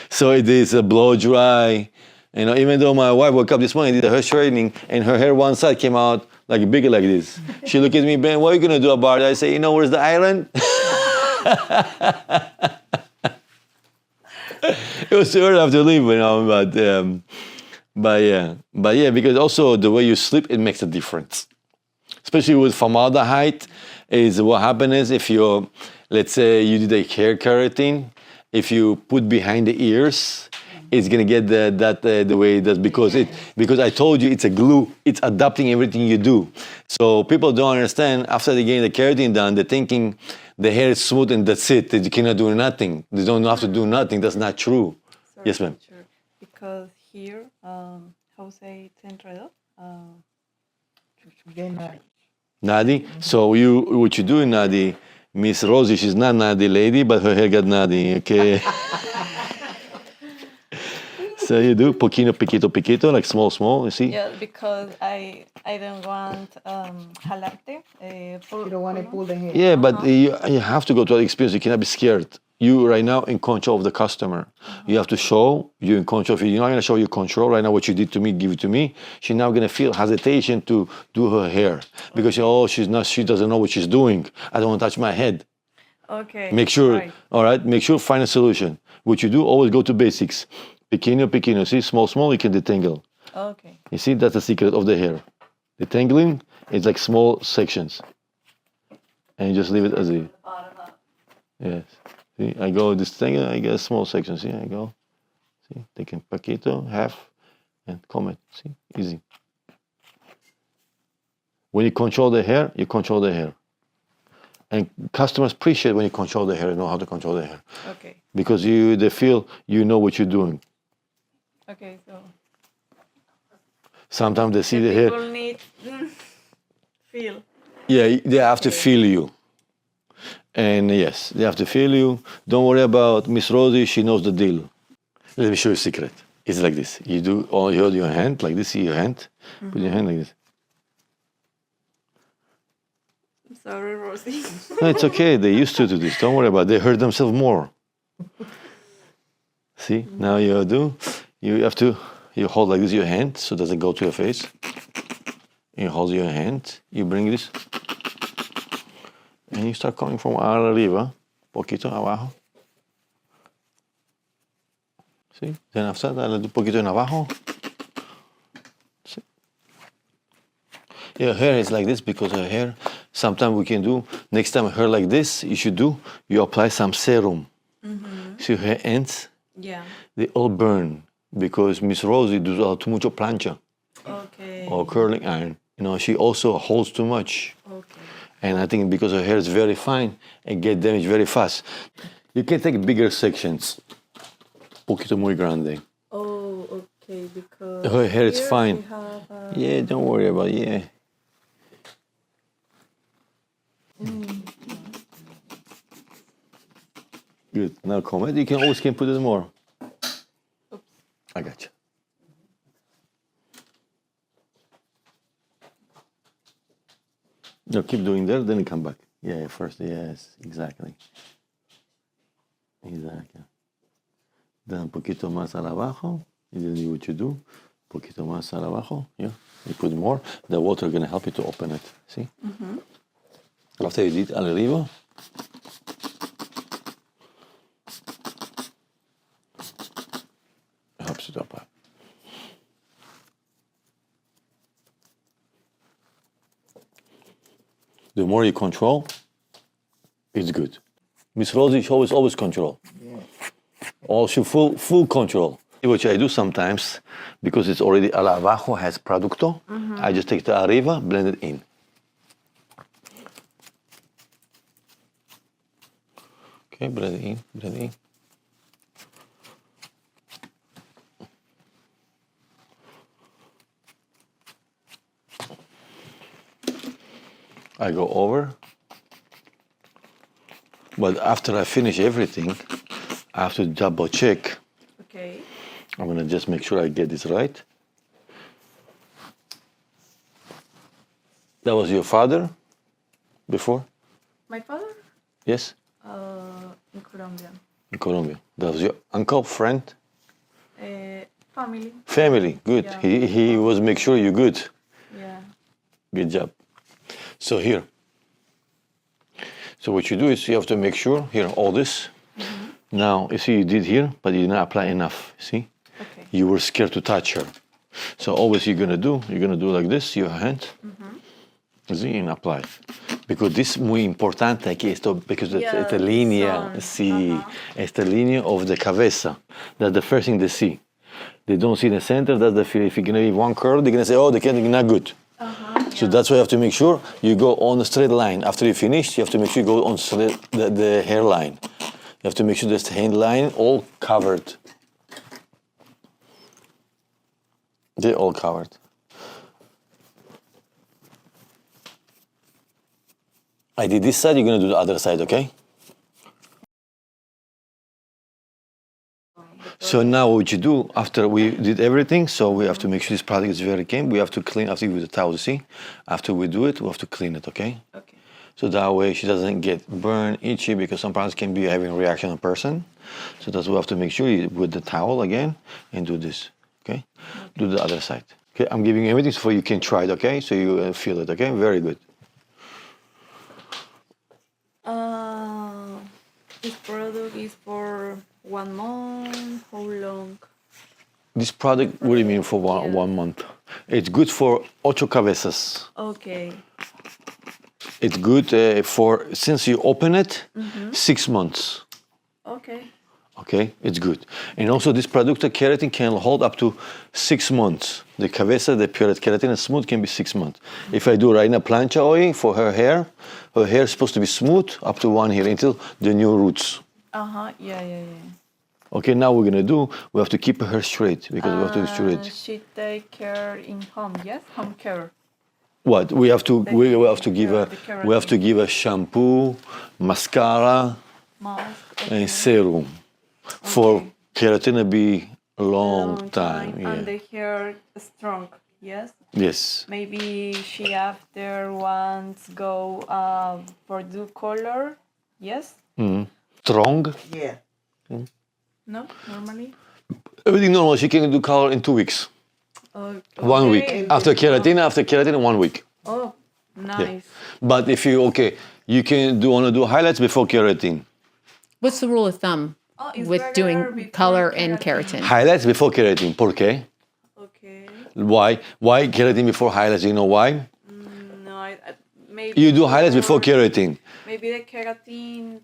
So it is a blow dry. Even though my wife woke up this morning, did her straightening, and her hair one side came out like bigger like this. She looked at me, Ben, what are you gonna do about it? I say, where's the iron? It was too early to leave, but yeah, because also the way you sleep, it makes a difference. Especially with formaldehyde, is what happens is if let's say you did a hair keratin, if you put behind the ears, it's gonna get the way it does because I told you it's a glue. It's adapting everything you do. So people don't understand. After they get the keratin done, they're thinking the hair is smooth and that's it. That you cannot do nothing. They don't have to do nothing. That's not true. Sorry, Yes, ma'am. teacher. Because here, how say it's enredo? Bien nice. Nadi. So what you do, Nadi? Miss Rosie, she's not Nadi lady, but her hair got Nadi. Okay. So you do poquito, piquito, piquito, like small. You see? Yeah, because I don't want jalarte. You don't want to pull the hair. Yeah, but you have to go to the experience. You cannot be scared. You right now in control of the customer. You have to show you're in control. You're not going to show your control right now. What you did to me, give it to me. She's now going to feel hesitation to do her hair because she doesn't know what she's doing. I don't want to touch my head. Okay. Make sure, right. all right. Make sure find a solution. What you do, always go to basics. Pequeño. See, small. You can detangle. Okay. You see, that's the secret of the hair. Detangling is like small sections, and you just leave it as a. Yes. See, I go this thing, I get a small section. See, I go. See, take a paquito, half, and comb it. See, easy. When you control the hair, you control the hair. And customers appreciate when you control the hair, know how to control the hair. Okay. Because they feel you know what you're doing. Okay. So Sometimes they see the hair. people need feel. Yeah, they have to feel you. And yes, they have to feel you. Don't worry about Miss Rosie, she knows the deal. Let me show you a secret. It's like this. You hold your hand like this, see your hand. Put your hand like this. I'm sorry, Rosie. No, it's okay. They used to do this. Don't worry about it. They hurt themselves more. See, now you hold like this your hand so it doesn't go to your face. You hold your hand, you bring this, and you start coming from arriba, poquito abajo. See, then after that, I'll do poquito en abajo. See? Your hair is like this because her hair, sometimes we can do, next time hair like this, you apply some serum. See her hair ends? Yeah. They all burn because Miss Rosie does too mucho plancha Okay. or curling iron. She also holds too much. Okay. And I think because her hair is very fine, it gets damaged very fast. You can take bigger sections. Poquito muy grande. Oh, okay. Because Her hair is here fine. we have, Yeah, don't worry about it. Yeah. Good. Now comment. You can always put it more. Oops. I got you. No, keep doing that, then you come back. Yeah, first, yes, exactly. Exactly. Then un poquito más al abajo, and then you what you do, poquito más al abajo, yeah. You put more, the water is gonna help you to open it, see? After you did al arriba, it helps you to apply. The more you control, it's good. Miss Rosie, she always control. Yeah. Also full control. Which I do sometimes, because it's already al abajo has producto, I just take the arriba, blend it in. Okay, blend it in. I go over, but after I finish everything, I have to double check. Okay. I'm gonna just make sure I get this right. That was your father before? My father? Yes? In Colombia. In Colombia. That was your uncle, friend? Family. Family, good. Yeah. He was make sure you're good. Yeah. Good job. So here. So what you do is you have to make sure, here, all this. Now, you see you did here, but you did not apply enough, see? Okay. You were scared to touch her. So always you're gonna do like this, your hand. See, and apply. Because this es muy importante aquí, esto, because Yeah, esta línea, son, sí, esta línea of the cabeza. That's the first thing they see. They don't see the center. That's the fear. If you're gonna be one curl, they're gonna say, "Oh, the keratin not good." So that's why you have to make sure you go on a straight line. After you finish, you have to make sure you go on straight, the hairline. You have to make sure this hairline all covered. They're all covered. I did this side, you're gonna do the other side, okay? So now what you do, after we did everything, so we have to make sure this product is very clean. We have to clean after with the towel, see? After we do it, we have to clean it, okay? Okay. So that way she doesn't get burned, itchy, because some products can be having reaction on person. So that's what we have to make sure you with the towel again and do this, okay? Do the other side. Okay, I'm giving you everything so you can try it, okay? So you feel it, okay? Very good. This product is for 1 month. How long? This product, what do you mean for one month? It's good for ocho cabezas. Okay. It's good for, since you open it, 6 months. Okay. Okay, it's good. And also this product, keratin, can hold up to 6 months. The cabeza, the pure keratin and smooth can be 6 months. If I do right now plancha oil for her hair is supposed to be smooth up to 1 year until the new roots. Yeah. Okay, now we're gonna do, we have to keep her straight because we have to do straight. She take care in home, yes? Home care. What we have to give the her, keratin. we have to give her shampoo, mascara, Mask. and serum for Okay. keratin to be a long time. Yeah. And the hair strong, yes? Yes. Maybe she after once go for do color, yes? Strong. Yeah. No, normally? Everything normal. She can do color in 2 weeks. Okay. 1 week. After keratin, 1 week. Oh, nice. But if you you can wanna do highlights before keratin. What's the rule of thumb Oh, it's with regular doing before color and keratin. keratin? Highlights before keratin. ¿Por qué? Okay. Why? Why keratin before highlights? You know why? No, maybe. You do highlights before keratin. Maybe the keratin.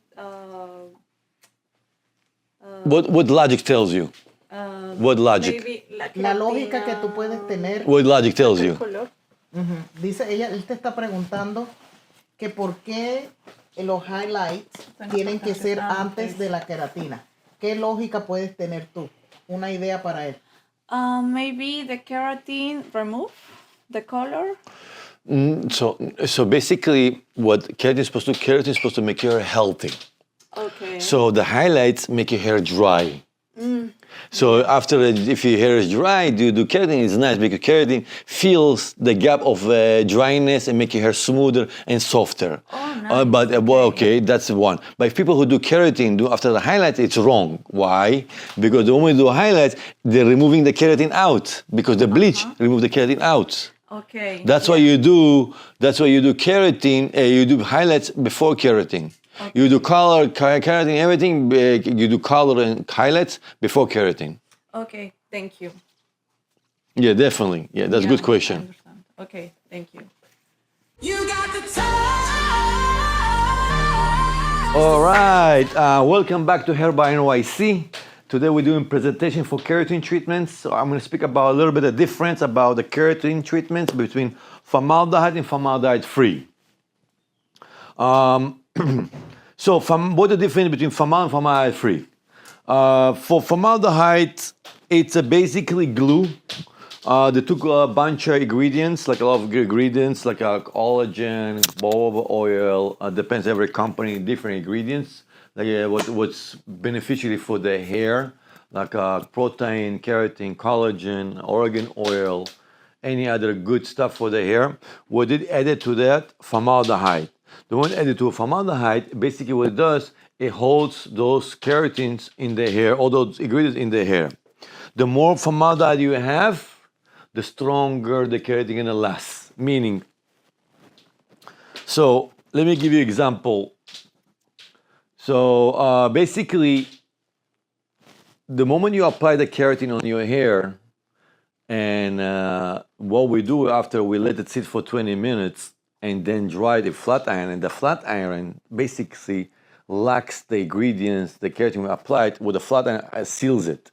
What logic tells you? What logic? Maybe La lógica que tú puedes tener, What logic tells you? color. dice ella, él te está preguntando que por qué los highlights tienen que ser antes de la queratina. ¿Qué lógica puedes tener tú? Una idea para él. Maybe the keratin remove the color. So basically, what keratin is supposed to do, keratin is supposed to make your hair healthy. Okay. So the highlights make your hair dry. So if your hair is dry, do keratin is nice because keratin fills the gap of dryness and make your hair smoother and softer. Oh, nice. Okay, that's one. But if people who do keratin do after the highlights, it's wrong. Why? Because the moment you do highlights, they're removing the keratin out because the bleach remove the keratin out. Okay. That's why you do. That's why you do keratin. You do highlights before keratin. Okay. You do color, keratin, everything. You do color and highlights before keratin. Okay. Thank you. Yeah, definitely. Yeah, that's a good I question. understand. Okay. Thank you. All right. Welcome back to Hair by NYC. Today we're doing presentation for keratin treatments. So I'm going to speak about a little bit of difference about the keratin treatments between formaldehyde and formaldehyde-free. So what is the difference between formaldehyde and formaldehyde-free? For formaldehyde, it's basically glue. They took a bunch of ingredients, like a lot of ingredients, like collagen, boba oil, depends every company, different ingredients. Like what's beneficial for the hair, like protein, keratin, collagen, organ oil, any other good stuff for the hair. What did added to that? Formaldehyde. The one added to formaldehyde, basically what it does, it holds those keratins in the hair, all those ingredients in the hair. The more formaldehyde you have, the stronger the keratin gonna last. Meaning, so let me give you an example. So basically, the moment you apply the keratin on your hair, and what we do after we let it sit for 20 minutes, and then dry the flat iron. And the flat iron basically lacks the ingredients the keratin applied with the flat iron seals it.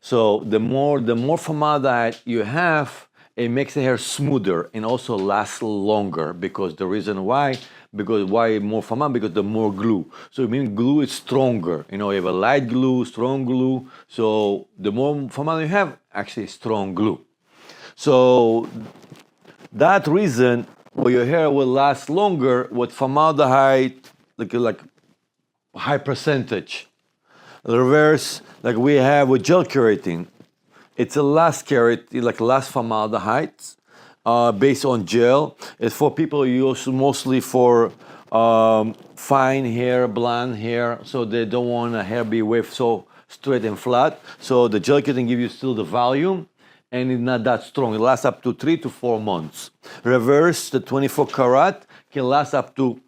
So the more formaldehyde you have, it makes the hair smoother and also lasts longer, because the reason why, why more formaldehyde? Because the more glue. So it means glue is stronger. You know, you have a light glue, strong glue. So the more formaldehyde you have, actually strong glue. So that reason why your hair will last longer with formaldehyde, like high percentage. The reverse, like we have with gel keratin, it's a less keratin, like less formaldehyde, based on gel. It's for people who use mostly for fine hair, blonde hair, so they don't want the hair be waved so straight and flat. So the gel keratin gives you still the volume, and it's not that strong. It lasts up to 3 to 4 months. Reverse, the 24 karat can last up to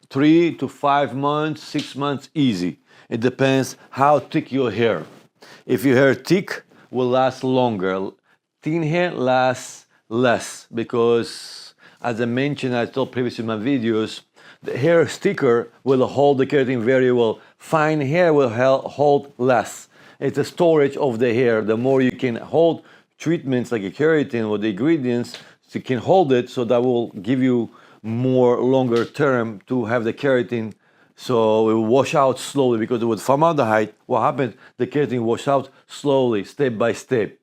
3 to 5 months, 6 months, easy. It depends how thick your hair. If your hair thick, will last longer. Thin hair lasts less, because as I mentioned, I told previously in my videos, the hair thicker will hold the keratin very well. Fine hair will hold less. It's a storage of the hair. The more you can hold treatments like a keratin with the ingredients, so you can hold it, so that will give you more longer term to have the keratin, so it will wash out slowly. Because with formaldehyde, what happens, the keratin wash out slowly, step by step.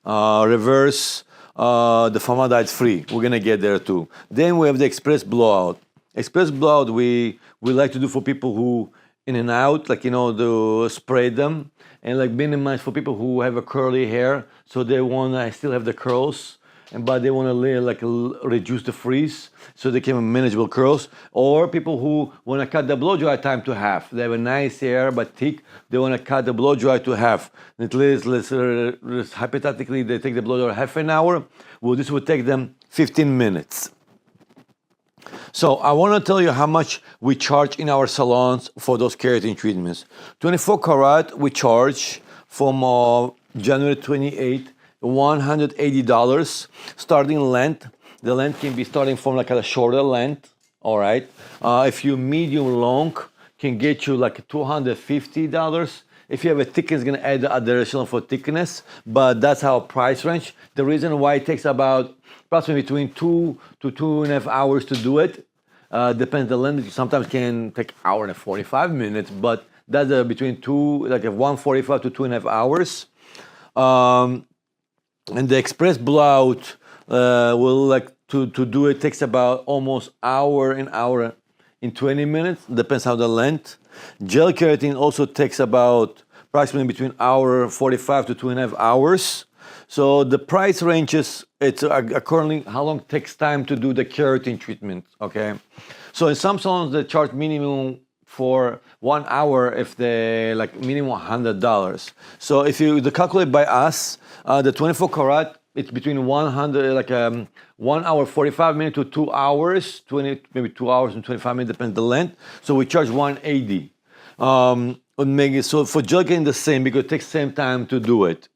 Reverse, the formaldehyde is free. We're gonna get there too. Then we have the express blowout. Express blowout we like to do for people who in and out, like, you know, to spray them, and like minimize for people who have a curly hair, so they wanna still have the curls, but they want to reduce the frizz, so they can have manageable curls. Or people who want to cut the blow dry time to half. They have a nice hair but thick. They want to cut the blow dry to half. At least, hypothetically, they take the blow dry half an hour. Well, this would take them 15 minutes. So I want to tell you how much we charge in our salons for those keratin treatments. 24 karat we charge from January 28th. $180 starting length. The length can be starting from like a shorter length, all right? If you medium long, can get you like $250. If you have a thickness, it's gonna add the additional for thickness, but that's our price range. The reason why it takes about approximately between 2 to 2.5 hours to do it, depends the length. Sometimes can take an hour and 45 minutes, but that's between 1:45 to 2.5 hours. And the express blowout will to do it takes about almost an hour in 20 minutes, depends how the length. Gel keratin also takes about approximately between hour 45 to 2.5 hours. So the price ranges, it's accordingly how long it takes time to do the keratin treatment, okay? So in some salons they charge minimum for 1 hour if they like minimum $100. So if you calculate by us, the 24 karat, it's between 1 hour 45 minutes to 2 hours, maybe 2 hours and 25 minutes, depends the length. So we charge $180. So for gel keratin the same, because it takes the same time to do it.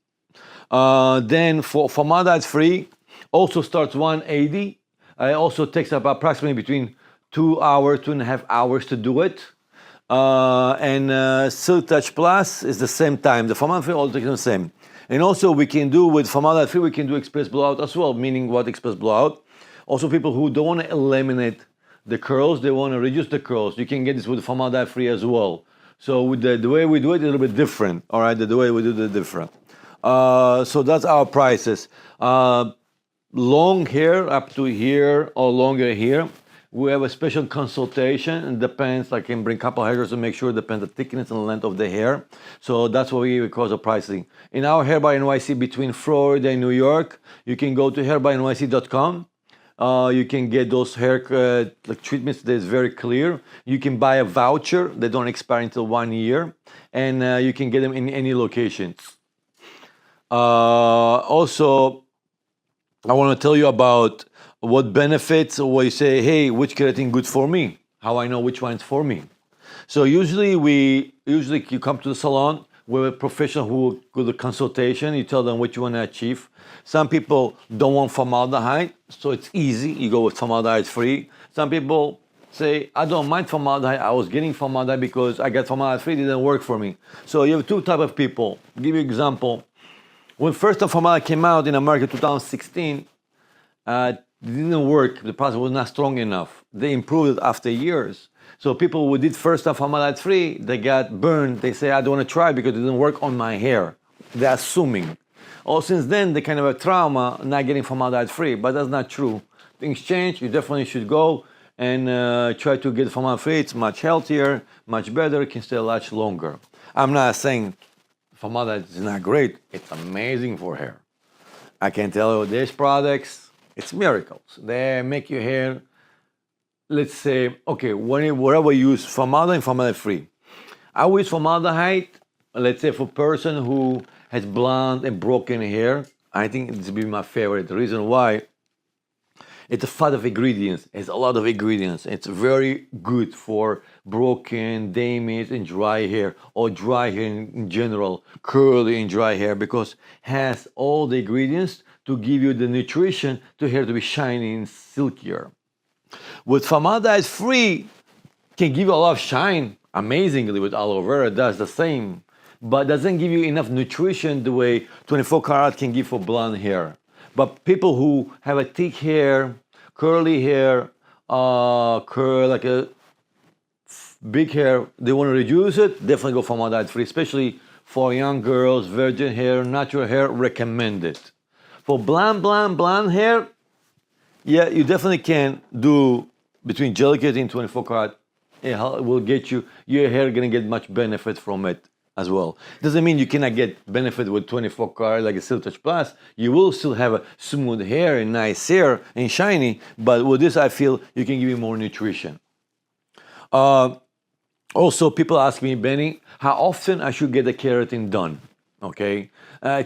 Then for formaldehyde free, also starts $180. It also takes about approximately between 2 hours, 2.5 hours to do it. And Silk Touch Plus is the same time. The formaldehyde free all takes the same. And also we can do with formaldehyde free, we can do express blowout as well. Meaning what express blowout? Also people who don't want to eliminate the curls, they want to reduce the curls. You can get this with formaldehyde free as well. So with the way we do it, a little bit different. All right, the way we do it is different. So that's our prices. Long hair up to here or longer hair, we have a special consultation. It depends, I can bring a couple hairdressers to make sure it depends the thickness and length of the hair. So that's what we call the pricing. In our Hair by NYC between Florida and New York, you can go to hairbynyc.com. You can get those hair treatments that is very clear. You can buy a voucher. They don't expire until 1 year. And you can get them in any locations. Also, I want to tell you about what benefits, or you say, hey, which keratin good for me? How I know which one's for me? So usually you come to the salon, with a professional who go to consultation. You tell them what you want to achieve. Some people don't want formaldehyde, so it's easy. You go with formaldehyde free. Some people say, I don't mind formaldehyde. I was getting formaldehyde because I got formaldehyde free. It didn't work for me. So you have two type of people. I'll give you an example. When first time formaldehyde came out in America, 2016, it didn't work. The process was not strong enough. They improved it after years. So people who did first time formaldehyde free, they got burned. They say, I don't want to try because it didn't work on my hair. They're assuming. Or since then, they kind of have trauma not getting formaldehyde free, but that's not true. Things change. You definitely should go and try to get formaldehyde free. It's much healthier, much better. It can stay a lot longer. I'm not saying formaldehyde is not great. It's amazing for hair. I can tell you these products, it's miracles. They make your hair, let's say, okay, wherever you use formaldehyde and formaldehyde free. I will use formaldehyde, let's say for a person who has blonde and broken hair. I think this will be my favorite. The reason why, it's a fat of ingredients. It's a lot of ingredients. It's very good for broken, damaged, and dry hair, or dry hair in general, curly and dry hair, because it has all the ingredients to give you the nutrition to hair to be shiny and silkier. With formaldehyde free, can give you a lot of shine amazingly. With aloe vera, it does the same, but doesn't give you enough nutrition the way 24 karat can give for blonde hair. But people who have a thick hair, curly hair, like a big hair, they want to reduce it, definitely go formaldehyde free, especially for young girls, virgin hair, natural hair, recommended. For blonde hair, yeah, you definitely can do between gel keratin and 24 karat. It will get you, your hair gonna get much benefit from it as well. Doesn't mean you cannot get benefit with 24 karat like a Silk Touch Plus. You will still have a smooth hair and nice hair and shiny, but with this I feel you can give you more nutrition. Also, people ask me, Benny, how often I should get the keratin done? Okay,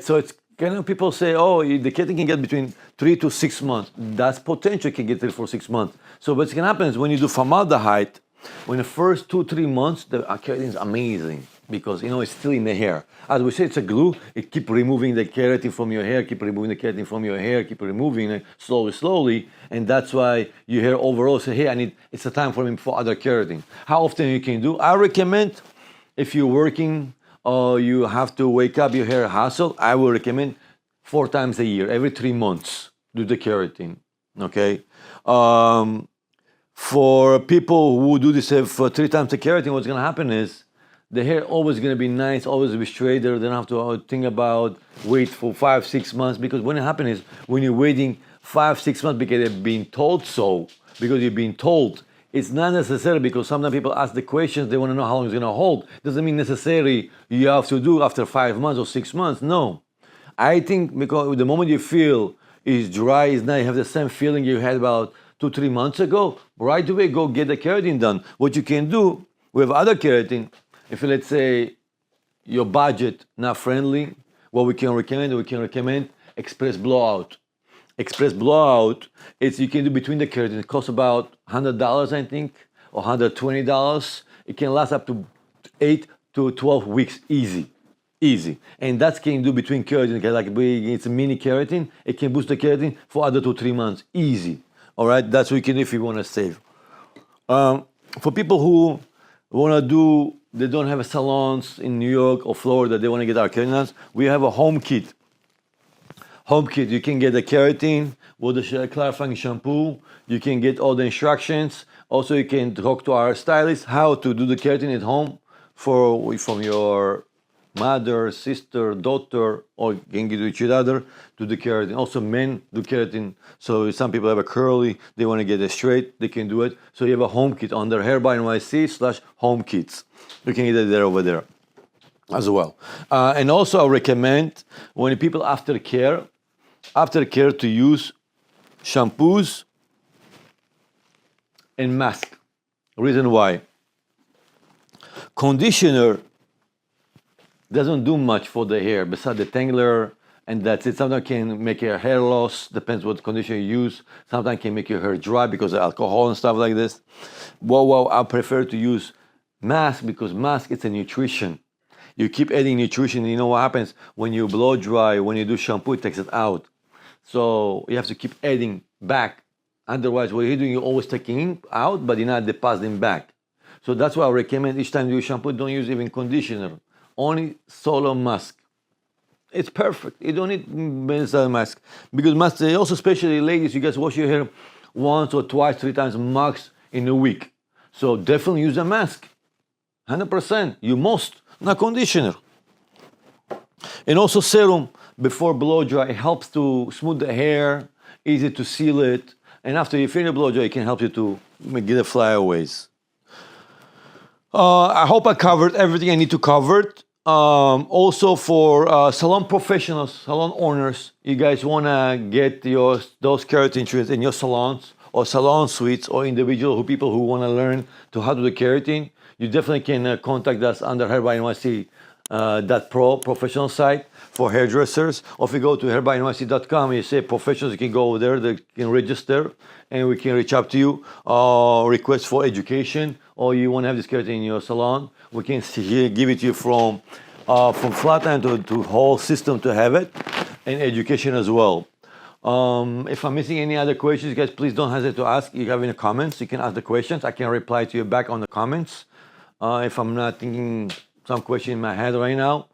so it's kind of people say, oh, the keratin can get between 3 to 6 months. That's potential, can get 3 for 6 months. So what's going to happen is when you do formaldehyde, when the first 2-3 months, the keratin is amazing because it's still in the hair. As we say, it's a glue. It keep removing the keratin from your hair, keep removing the keratin from your hair, keep removing it slowly, and that's why your hair overall say, hey, it's a time for me for other keratin. How often you can do? I recommend if you're working or you have to wake up your hair hassle, I will recommend 4 times a year, every 3 months, do the keratin. Okay. For people who do this for 3 times the keratin, what's going to happen is the hair always going to be nice, always be straighter. They don't have to think about wait for 5-6 months, because when it happens is when you're waiting 5-6 months because they're being told so, because you're being told. It's not necessary, because sometimes people ask the questions, they want to know how long it's going to hold. Doesn't mean necessarily you have to do after 5 months or 6 months. No. I think because the moment you feel it's dry, it's not, you have the same feeling you had about 2-3 months ago, right away go get the keratin done. What you can do with other keratin, if let's say your budget not friendly, what we can recommend express blowout. Express blowout, you can do between the keratin. It costs about $100, I think, or $120. It can last up to 8 to 12 weeks, easy. And that can do between keratin, like it's a mini keratin. It can boost the keratin for other 2-3 months, easy. All right, that's what you can do if you want to save. For people who want to do, they don't have salons in New York or Florida, they want to get our keratin, we have a home kit. You can get the keratin with the clarifying shampoo. You can get all the instructions. Also, you can talk to our stylist how to do the keratin at home from your mother, sister, daughter, or you can get each other to the keratin. Also, men do keratin. So some people have a curly, they want to get it straight, they can do it. So you have a home kit under Hair by NYC/home kits. You can get it there over there as well. And also, I recommend when people aftercare to use shampoos and mask. Reason why. Conditioner doesn't do much for the hair besides the tangler, and that's it. Sometimes can make your hair loss, depends what conditioner you use. Sometimes can make your hair dry because of alcohol and stuff like this. Well, I prefer to use mask because mask it's a nutrition. You keep adding nutrition. You know what happens when you blow dry, when you do shampoo, it takes it out. So you have to keep adding back. Otherwise, what you're doing, you're always taking out, but you're not depositing back. So that's why I recommend each time you use shampoo, don't use even conditioner. Only solo mask. It's perfect. You don't need mask. Because mask, also especially ladies, you guys wash your hair once or twice, 3 times max in a week. So definitely use a mask. 100%. You must, not conditioner. And also serum before blow dry. It helps to smooth the hair, easy to seal it. And after you finish the blow dry, it can help you to get the flyaways. I hope I covered everything I need to cover. Also for salon professionals, salon owners, you guys want to get those keratin treatments in your salons or salon suites or individual people who want to learn how to do keratin, you definitely can contact us under hairbynyc.pro professional site for hairdressers. Or if you go to hairbynyc.com, you say professionals, you can go over there, they can register, and we can reach out to you, request for education, or you want to have this keratin in your salon, we can give it to you from flat iron to whole system to have it, and education as well. If I'm missing any other questions, guys, please don't hesitate to ask. You have any comments, you can ask the questions. I can reply to you back on the comments. If I'm not thinking some question in my head right now.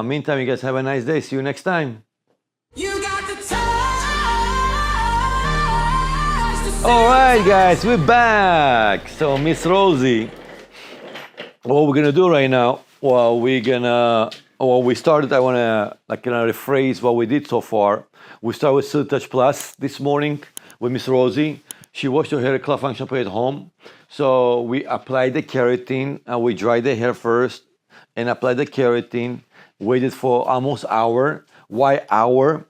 Meantime, you guys have a nice day. See you next time. All right, guys, we're back. So, Miss Rosie, what we're gonna do right now? Well, we started. I wanna rephrase what we did so far. We started with Silk Touch Plus this morning with Miss Rosie. She washed her hair at Club Function at home. So we applied the keratin and we dried the hair first and applied the keratin. Waited for almost hour. Why hour?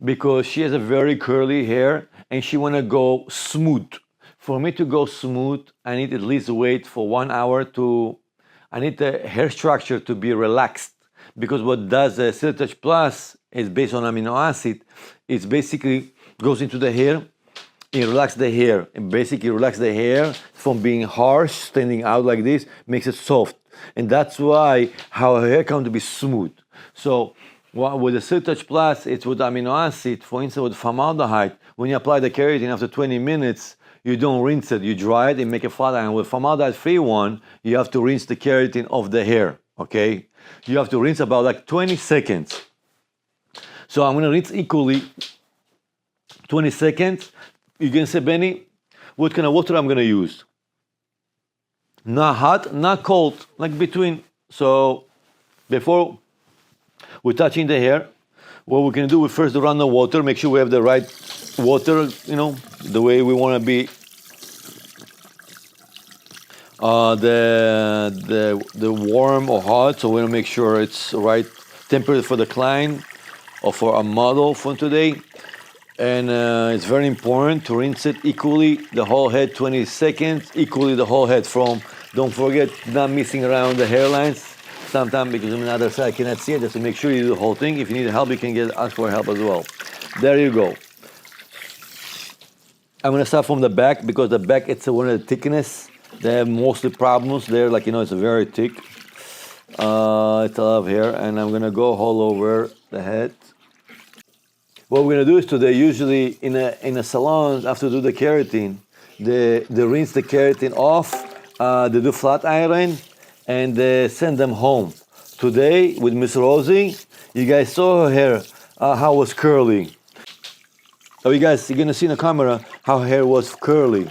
Because she has a very curly hair and she wanna go smooth. For me to go smooth, I need at least wait for 1 hour I need the hair structure to be relaxed. Because what does the Silk Touch Plus is based on amino acid. It's basically goes into the hair. It relaxes the hair. It basically relaxes the hair from being harsh, standing out like this, makes it soft. And that's why how her hair comes to be smooth. So with the Silk Touch Plus, it's with amino acid. For instance, with formaldehyde, when you apply the keratin after 20 minutes, you don't rinse it. You dry it and make a flat iron. With formaldehyde-free one, you have to rinse the keratin off the hair, okay? You have to rinse about 20 seconds. So I'm gonna rinse equally 20 seconds. You can say, Benny, what kind of water I'm gonna use? Not hot, not cold, like between. So before we're touching the hair, what we're gonna do, we first run the water, make sure we have the right water, the way we wanna be. The warm or hot, so we wanna make sure it's right temperature for the client or for a model for today. And it's very important to rinse it equally, the whole head, 20 seconds, equally the whole head don't forget, not missing around the hairlines. Sometimes because on the other side I cannot see it, just to make sure you do the whole thing. If you need help, you can ask for help as well. There you go. I'm gonna start from the back because the back, it's one of the thickness. They have mostly problems there, it's very thick. It's a lot of hair, and I'm gonna go all over the head. What we're gonna do is today, usually in a salon, after do the keratin, they rinse the keratin off, they do flat iron, and they send them home. Today, with Miss Rosie, you guys saw her hair, how it was curly. So you're gonna see in the camera how her hair was curly.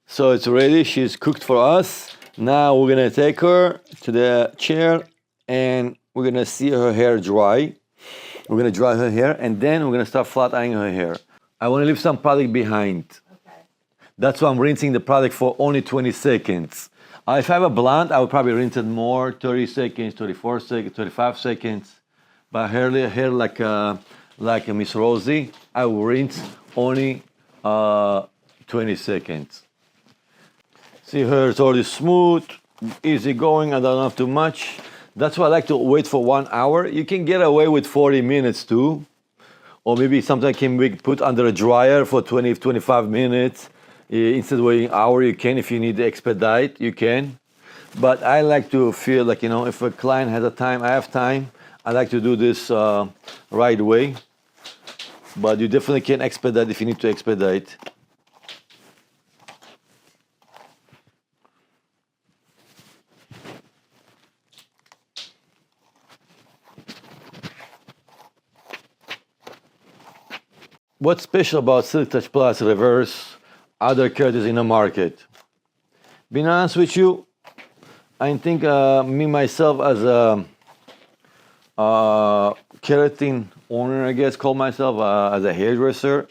So it's ready, she's cooked for us. Now we're gonna take her to the chair and we're gonna see her hair dry. We're gonna dry her hair and then we're gonna start flat ironing her hair. I wanna leave some product behind. Okay. That's why I'm rinsing the product for only 20 seconds. If I have a blonde, I would probably rinse it more, 30 seconds, 34 seconds, 35 seconds. But hair like a Miss Rosie, I will rinse only 20 seconds. See, her is already smooth, easy going, I don't have too much. That's why I like to wait for 1 hour. You can get away with 40 minutes too. Or maybe sometimes can be put under a dryer for 20, 25 minutes. Instead of waiting an hour, you can. If you need to expedite, you can. But I like to feel like, you know, if a client has a time, I have time, I like to do this right away. But you definitely can expedite if you need to expedite. What's special about Silk Touch Plus Reverse other keratin in the market? Being honest with you, I think me myself as a keratin owner, I guess, call myself as a hairdresser.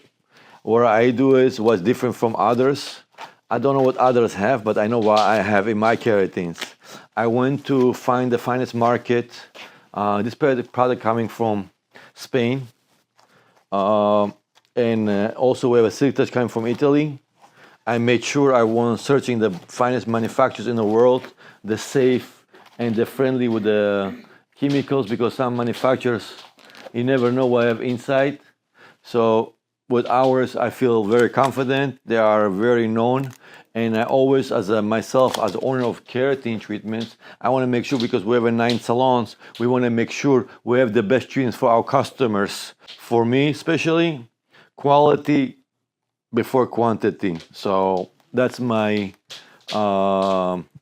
What I do is what's different from others. I don't know what others have, but I know what I have in my keratins. I went to find the finest market. This product coming from Spain. And also we have a Silk Touch coming from Italy. I made sure I was searching the finest manufacturers in the world, the safe and the friendly with the chemicals, because some manufacturers, you never know what I have inside. So with ours, I feel very confident. They are very known. And I always, as myself, as owner of keratin treatments, I want to make sure, because we have 9 salons, we want to make sure we have the best treatments for our customers. For me, especially, quality before quantity. So that's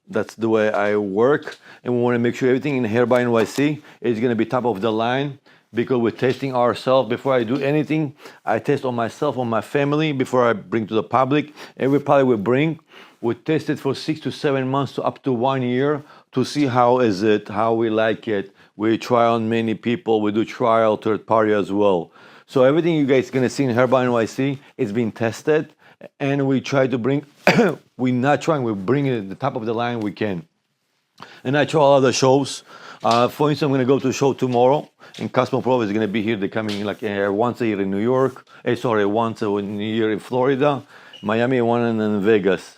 that's the way I work. And we want to make sure everything in Hair by NYC is going to be top of the line, because we're testing ourselves. Before I do anything, I test on myself, on my family, before I bring to the public. Every product we bring, we test it for 6 to 7 months to up to 1 year to see how is it, how we like it. We try on many people. We do trial third party as well. So everything you guys gonna see in Hair by NYC is being tested, and we try to bring, we're not trying, we're bringing it at the top of the line we can. And I try all other shows. For instance, I'm gonna go to a show tomorrow, and Cosmoprof is gonna be here. They're coming like once a year in New York. Once a year in Florida, Miami, one in Vegas.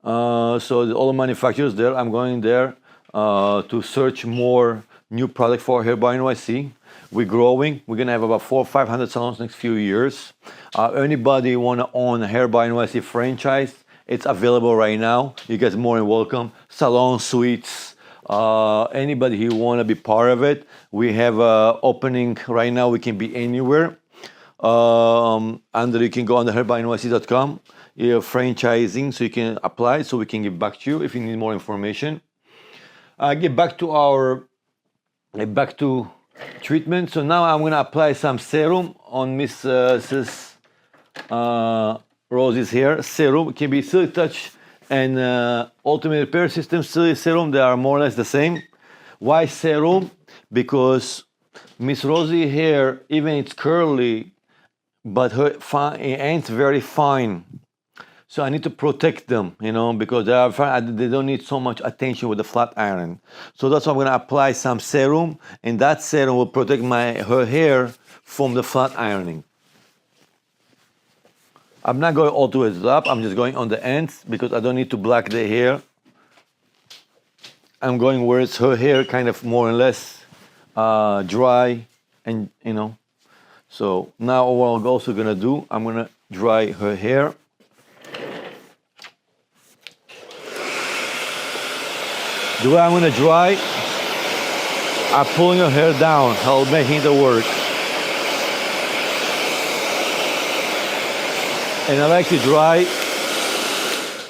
So all the manufacturers there, I'm going there to search more new product for Hair by NYC. We're growing. We're gonna have about 400 or 500 salons next few years. Anybody wanna own a Hair by NYC franchise, it's available right now. You guys are more than welcome. Salon suites. Anybody who wanna be part of it, we have a opening right now. We can be anywhere. You can go on the hairbynyc.com. You're franchising, so you can apply, so we can give back to you if you need more information. Get back to treatment. So now I'm gonna apply some serum on Mrs. Rosie's hair. Serum, it can be Silk Touch and Ultimate Repair System serum. They are more or less the same. Why serum? Because Miss Rosie hair, even it's curly, but her ends very fine. So I need to protect them, you know, because they don't need so much attention with the flat iron. So that's why I'm gonna apply some serum, and that serum will protect her hair from the flat ironing. I'm not going all the way to the top, I'm just going on the ends because I don't need to black the hair. I'm going where it's her hair kind of more or less dry, and you know. So now what I'm also gonna do, I'm gonna dry her hair. The way I'm gonna dry, I'm pulling her hair down, I'll making it work. And I like to dry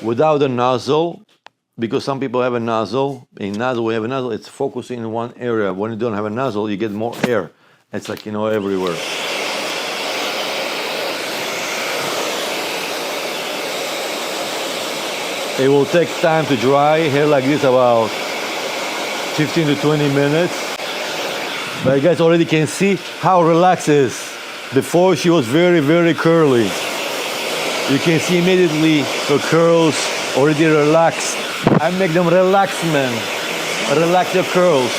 without a nozzle, because some people have a nozzle. In nozzle, we have a nozzle, it's focusing in one area. When you don't have a nozzle, you get more air. It's like, you know, everywhere. It will take time to dry hair like this, about 15 to 20 minutes. But you guys already can see how relaxed it is. Before she was very, very curly. You can see immediately her curls already relaxed. I make them relax, man. Relax your curls.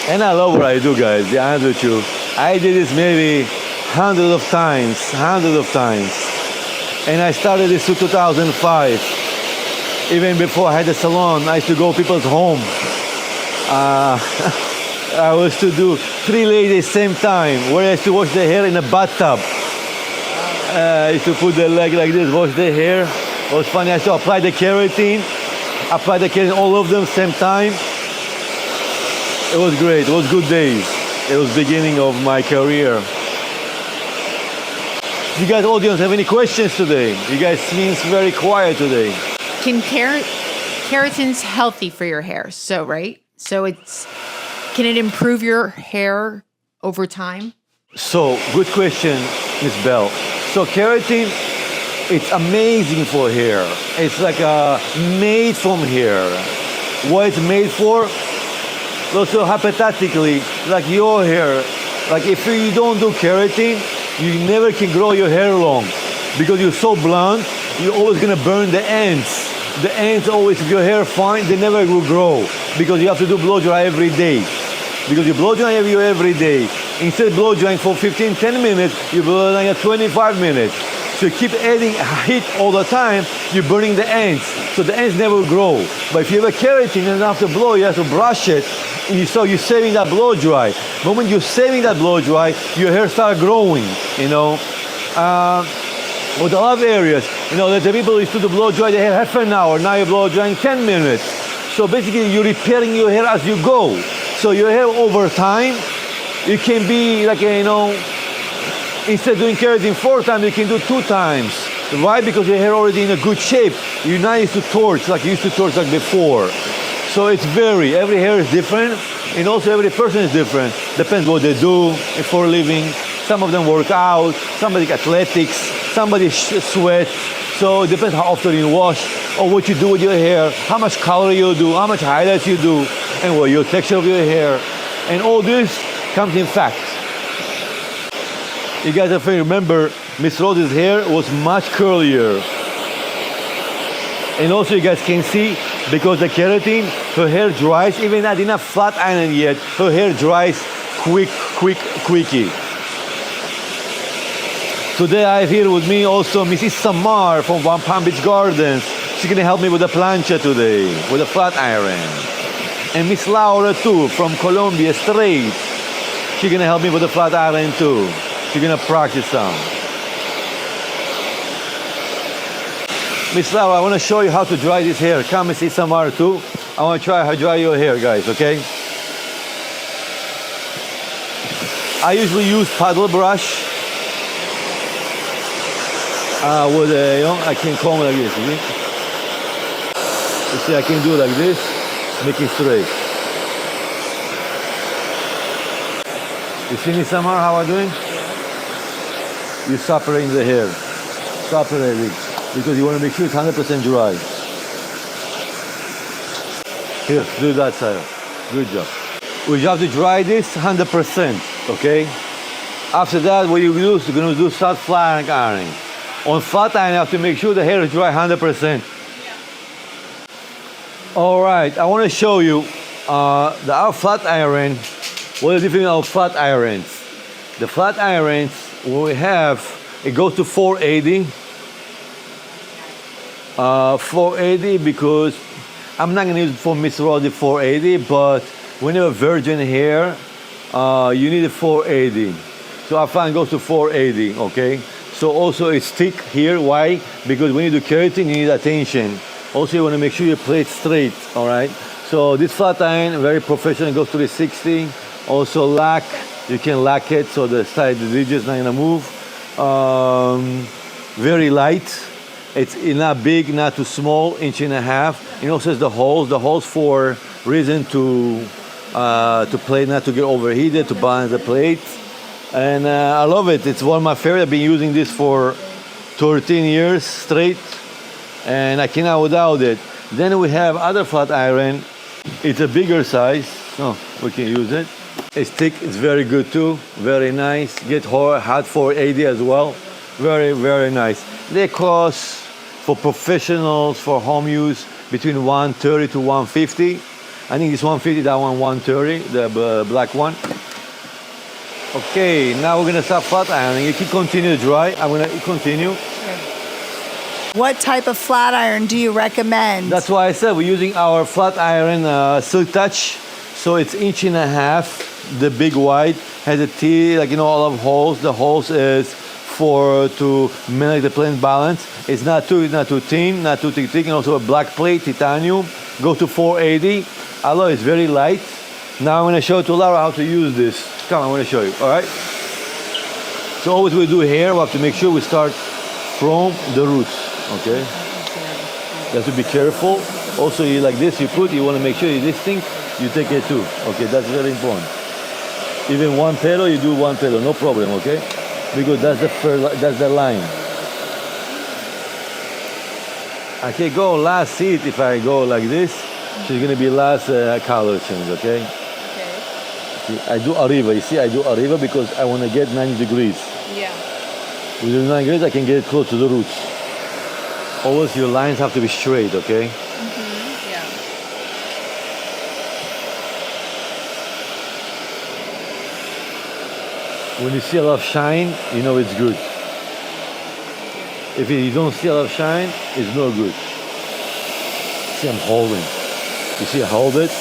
And I love what I do, guys, to be honest with you. I did this maybe hundreds of times. And I started this in 2005. Even before I had a salon, I used to go to people's home. I used to do 3 ladies same time, where I used to wash their hair in a bathtub. I used to put the leg like this, wash their hair. It was funny. I still applied the keratin. Applied the keratin, all of them same time. It was great. It was good days. It was beginning of my career. You guys, audience, have any questions today? You guys seems very quiet today. Can keratin's healthy for your hair? So right. So can it improve your hair over time? So, good question, Miss Bell. So, keratin, it's amazing for hair. It's like made from hair. What it's made for? Also, hypothetically, like your hair, like if you don't do keratin, you never can grow your hair long because you're so blunt. You're always gonna burn the ends. The ends always, if your hair fine, they never will grow because you have to do blow dry every day. Because you blow dry every day. Instead of blow drying for 15, 10 minutes, you blow drying at 25 minutes. So you keep adding heat all the time, you're burning the ends. So the ends never grow. But if you have a keratin and after blow, you have to brush it. And so you're saving that blow dry. But when you're saving that blow dry, your hair starts growing, you know. With a lot of areas, you know, that the people used to do blow dry their hair half an hour, now you blow drying 10 minutes. So basically you're repairing your hair as you go. So your hair over time, you can be like, you know, instead of doing keratin 4 times, you can do 2 times. Why? Because your hair already in a good shape. You're not used to torch like you used to torch like before. So it's every hair is different, and also every person is different. Depends what they do for a living. Some of them work out, somebody athletics, somebody sweat. So it depends how often you wash or what you do with your hair, how much color you do, how much highlights you do, and what your texture of your hair. And all this comes in facts. You guys have to remember, Miss Rose's hair was much curlier. And also you guys can see, because the keratin, her hair dries, even not enough flat iron yet, her hair dries quicky. Today I have here with me also Mrs. Samar from Palm Beach Gardens. She's gonna help me with the plancha today, with the flat iron. And Miss Laura too, from Colombia Straight. She's gonna help me with the flat iron too. She's gonna practice some. Miss Laura, I wanna show you how to dry this hair. Come Mrs. Samar too. I wanna try how to dry your hair, guys, okay? I usually use paddle brush. With a, you know, I can comb it like this, you see, I can do it like this, make it straight. You see me, Samar, how I'm doing? You're separating the hair, separate it, because you want to make sure it's 100% dry. Here, do that side, good job. We have to dry this 100%, okay? After that, what you do is you're going to do soft flat ironing. On flat iron, you have to make sure the hair is dry 100%. All right, I want to show you our flat iron. What is the difference of flat irons? The flat irons, what we have, it goes to 480. 480 because I'm not going to use it for Miss Rosy 480, but when you have virgin hair, you need a 480. So I find it goes to 480, okay? So also it's thick here. Why? Because when you do keratin, you need attention. Also, you want to make sure you play it straight, all right? So this flat iron, very professional, goes to the 60. Also lack, you can lack it so the side, the ridge is not gonna move. Very light. It's not big, not too small, 1.5 inches. And also the holes for reason to play, not to get overheated, to balance the plate. And I love it. It's one of my favorite. I've been using this for 13 years straight, and I cannot without it. Then we have other flat iron. It's a bigger size, so we can use it. It's thick. It's very good too. Very nice. Get hot 480 as well. Very, very nice. They cost for professionals for home use between 130 to 150. I think it's 150. That one 130. The black one. Okay, now we're gonna start flat ironing. You can continue to dry. I'm gonna continue. What type of flat iron do you recommend? That's why I said we're using our flat iron Silk Touch. So it's 1.5 inches. The big white has a T, like, you know, all of holes. The holes is to manage the plant balance. It's not too thin, not too thick, and also a black plate, titanium. Go to 480. Alloy is very light. Now I'm going to show to Laura how to use this. Come, I'm going to show you. All right. So always we do hair. We have to make sure we start from the roots. Okay. You have to be careful. Also, you like this. You want to make sure this thing you take it too. Okay, that's very important. Even one petal, you do one petal, no problem. Okay, because that's the line. I can go last seat if I go like this. So it's gonna be last color change. Okay. See, I do arriba. You see, I do arriba because I want to get 90 degrees. Yeah. With the 90 degrees, I can get close to the roots. Always your lines have to be straight. Okay. Yeah. When you see a lot of shine, you know it's good. If you don't see a lot of shine, it's no good. See, I'm holding. You see, I hold it.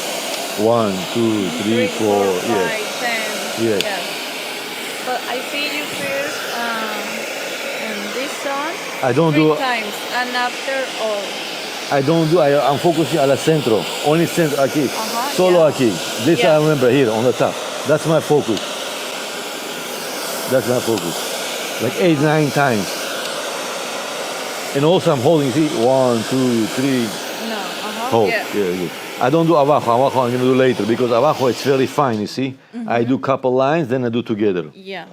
1, 2, 3, 4. Yes. 5, 10. Yes. But I see you first in this one I don't 3 do. times and after all. I don't do. I'm focusing on the centro. Only centro aquí. Solo yeah. aquí. This Yeah. I remember here on the top. That's my focus. That's my focus. Like 8, 9 times. And also I'm holding. See, 1, 2, 3. No. Hold. Yeah. Good. I don't do abajo. Abajo I'm gonna do later because abajo it's very fine. You see, I do couple lines, then I do together. Yeah.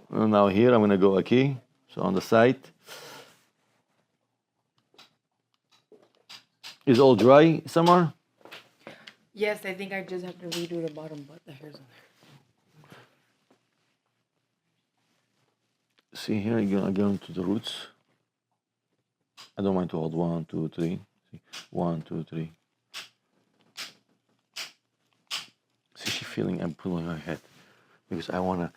And now here I'm gonna go aquí. So on the side. Is all dry, Samar? Yes, I think I just have to redo the bottom, but the hair's on there. See here, I'm going to the roots. I don't mind to hold 1, 2, 3. See, 1, 2, 3. See, she's feeling I'm pulling her head because I want to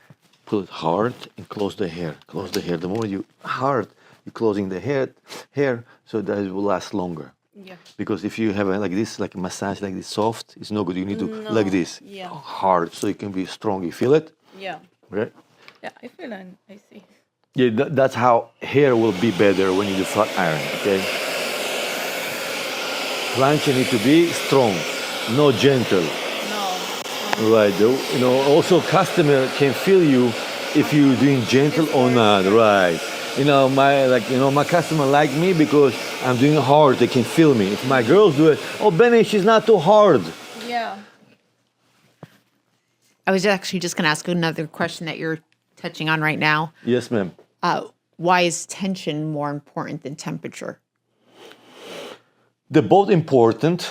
pull it hard and close the hair. Close the hair. The more you hard, you're closing the hair, so that it will last longer. Yeah. Because if you have like this, like a massage like this soft, it's no good. You need to like this, Yeah. hard, so you can be strong. You feel it? Yeah. Right? Yeah, I feel and I see. Yeah, that's how hair will be better when you do flat iron, okay? Plancha need to be strong, not gentle. No. Right, also customer can feel you if you're doing gentle or not, right? My customer like me because I'm doing hard, they can feel me. If my girls do it, oh, Benny, she's not too hard. Yeah. I was actually just going to ask another question that you're touching on right now. Yes, ma'am. Why is tension more important than temperature? They're both important,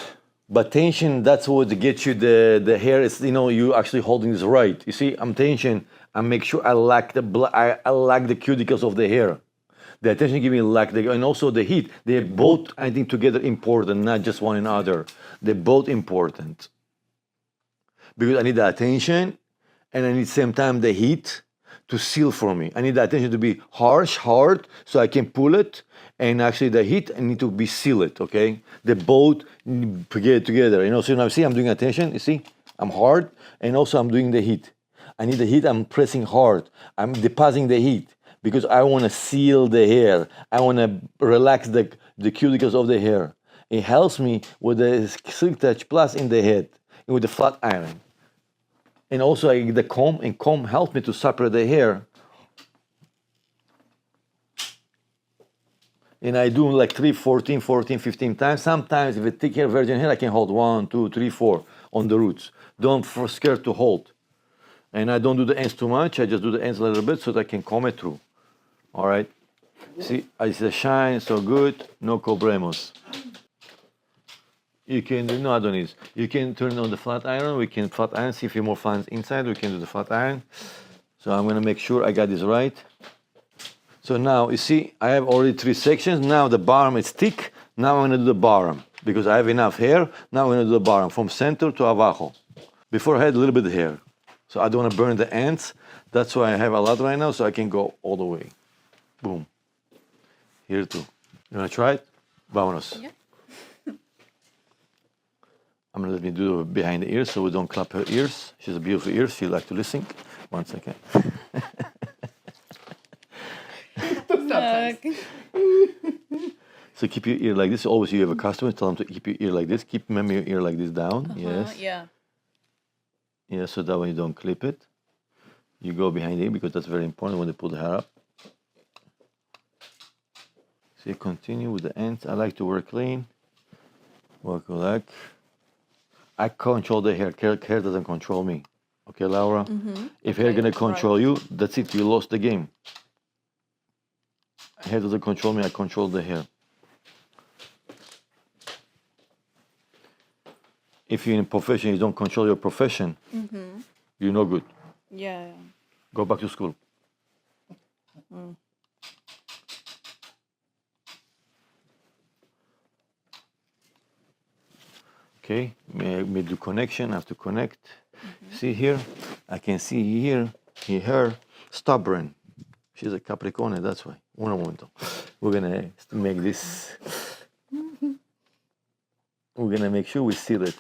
but tension, that's what gets you the hair. Is you actually holding this right. You see, I'm tension. I make sure I lack the cuticles of the hair. The attention giving and also the heat. They're both, I think, together important, not just one another. They're both important because I need the attention, and I need same time the heat to seal for me. I need the attention to be hard, so I can pull it, and actually the heat I need to be sealed. Okay, they both together. So now see, I'm doing attention. You see, I'm hard, and also I'm doing the heat. I need the heat. I'm pressing hard. I'm depositing the heat because I want to seal the hair. I want to relax the cuticles of the hair. It helps me with the Silk Touch Plus in the head and with the flat iron. And also I get the comb, and comb helps me to separate the hair. And I do like 14, 15 times. Sometimes if it's thick hair, virgin hair, I can hold 1, 2, 3, 4 on the roots. Don't scared to hold. And I don't do the ends too much. I just do the ends a little bit so that I can comb it through. All right. See, I see the shine, so good. No problemos. You can do, no, Adonis. You can turn on the flat iron. We can flat iron, see if you have more fines inside. We can do the flat iron. So I'm going to make sure I got this right. So now, you see, I have already 3 sections. Now the bottom is thick. Now I'm going to do the bottom because I have enough hair. Now I'm going to do the bottom from center to abajo. Before I had a little bit of hair. So I don't want to burn the ends. That's why I have a lot right now, so I can go all the way. Boom. Here too. You want to try it? Vámonos. Yeah. I'm going to let me do it behind the ears so we don't clap her ears. She has beautiful ears. She likes to listen. 1 second. sometimes. So keep your ear like this. Always you have a customer, tell them to keep your ear like this. Keep remember your ear like this down. Yes. Yeah. Yeah, so that way you don't clip it. You go behind it because that's very important when they put the hair up. So you continue with the ends. I like to work clean. Work like. I control the hair. Hair doesn't control me. Okay, Laura? If hair gonna control you, that's it. You lost the game. Hair doesn't control me. I control the hair. If you're in a profession, you don't control your profession, you're no good. Yeah. Go back to school. Okay, may do connection, I have to connect. See here, I can see here, her, stubborn. She's a Capricorn, that's why. Un momento. We're gonna make this, we're gonna make sure we seal it.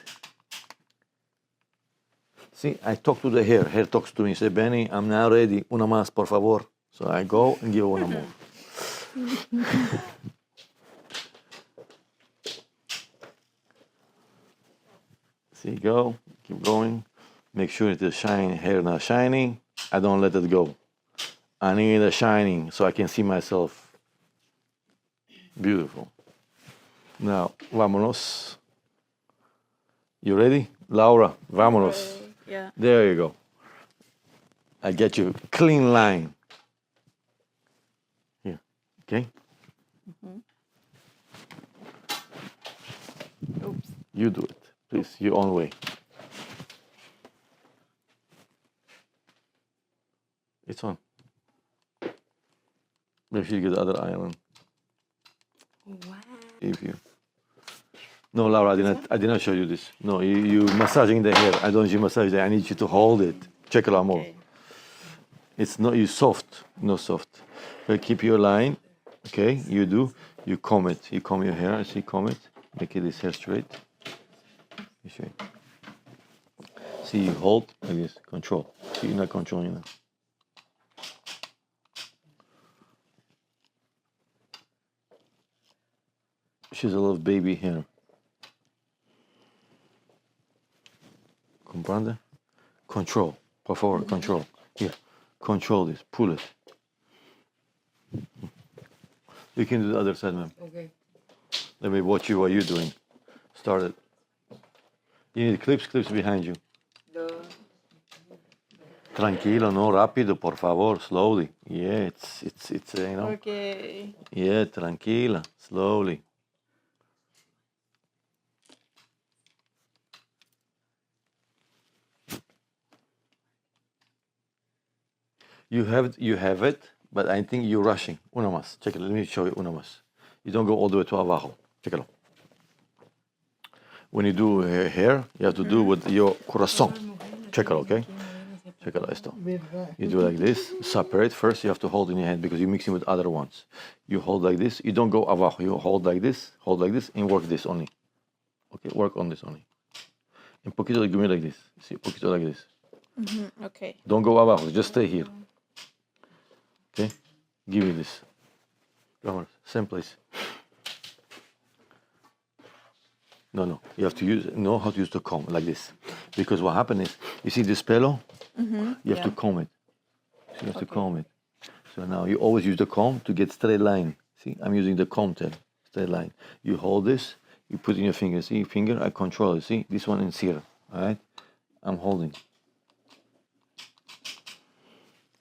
See, I talk to the hair talks to me, say, Benny, I'm now ready, una más, por favor. So I go and give one more. See, go, keep going. Make sure it is shiny, hair not shiny. I don't let it go. I need a shining so I can see myself. Beautiful. Now, vámonos. You ready? Laura, vámonos. Yeah. There you go. I get you clean line. Here, okay? Oops. You do it, please, your own way. It's on. Make sure you get the other island. Wow. If you. No, Laura, I did not show you this. No, you massaging the hair. I don't need you massage the hair. I need you to hold it. Check it out more. Okay. It's not you soft, no soft. But keep your line. Okay, you do. You comb it. You comb your hair. See, comb it. Make it this hair straight. Straight. See, you hold like this. Control. See, you're not controlling it. She's a little baby hair. Comprende? Control. Por favor, control. Here. Control this. Pull it. You can do the other side, ma'am. Okay. Let me watch you what you're doing. Start it. You need clips behind you. Tranquilo, no rápido, por favor, slowly. Yeah, it's you know. Okay. Yeah, tranquila, slowly. You have it, but I think you're rushing. Una más. Check it. Let me show you una más. You don't go all the way to abajo. Check it out. When you do hair, you have to do with your corazón. Check it out, okay? Check it out, esto. You do like this. Separate. First, you have to hold in your hand because you're mixing with other ones. You hold like this. You don't go abajo. You hold like this, and work this only. Okay, work on this only. Un poquito, give me like this. See, un poquito like this. Okay. Don't go abajo. Just stay here. Okay? Give me this. Come same place. No. You have to know how to use the comb like this. Because what happens is, you see this pelo? You have to comb it. So you have to comb it. So now you always use the comb to get straight line. See, I'm using the comb tail, straight line. You hold this, you put in your finger. See, finger, I control it. See, this one is here. All right? I'm holding.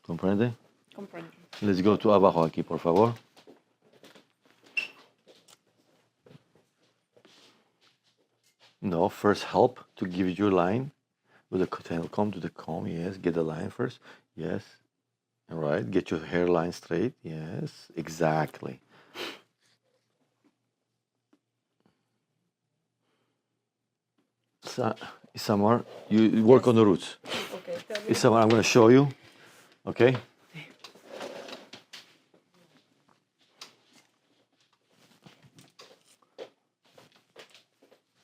Comprende? Comprendo. Let's go to abajo aquí, por favor. No, first help to give you your line with the tail comb to the comb. Yes, get the line first. Yes. All right, get your hairline straight. Yes, exactly. Isamar, you work on the roots. Okay. Isamar, I'm going to show you. Okay?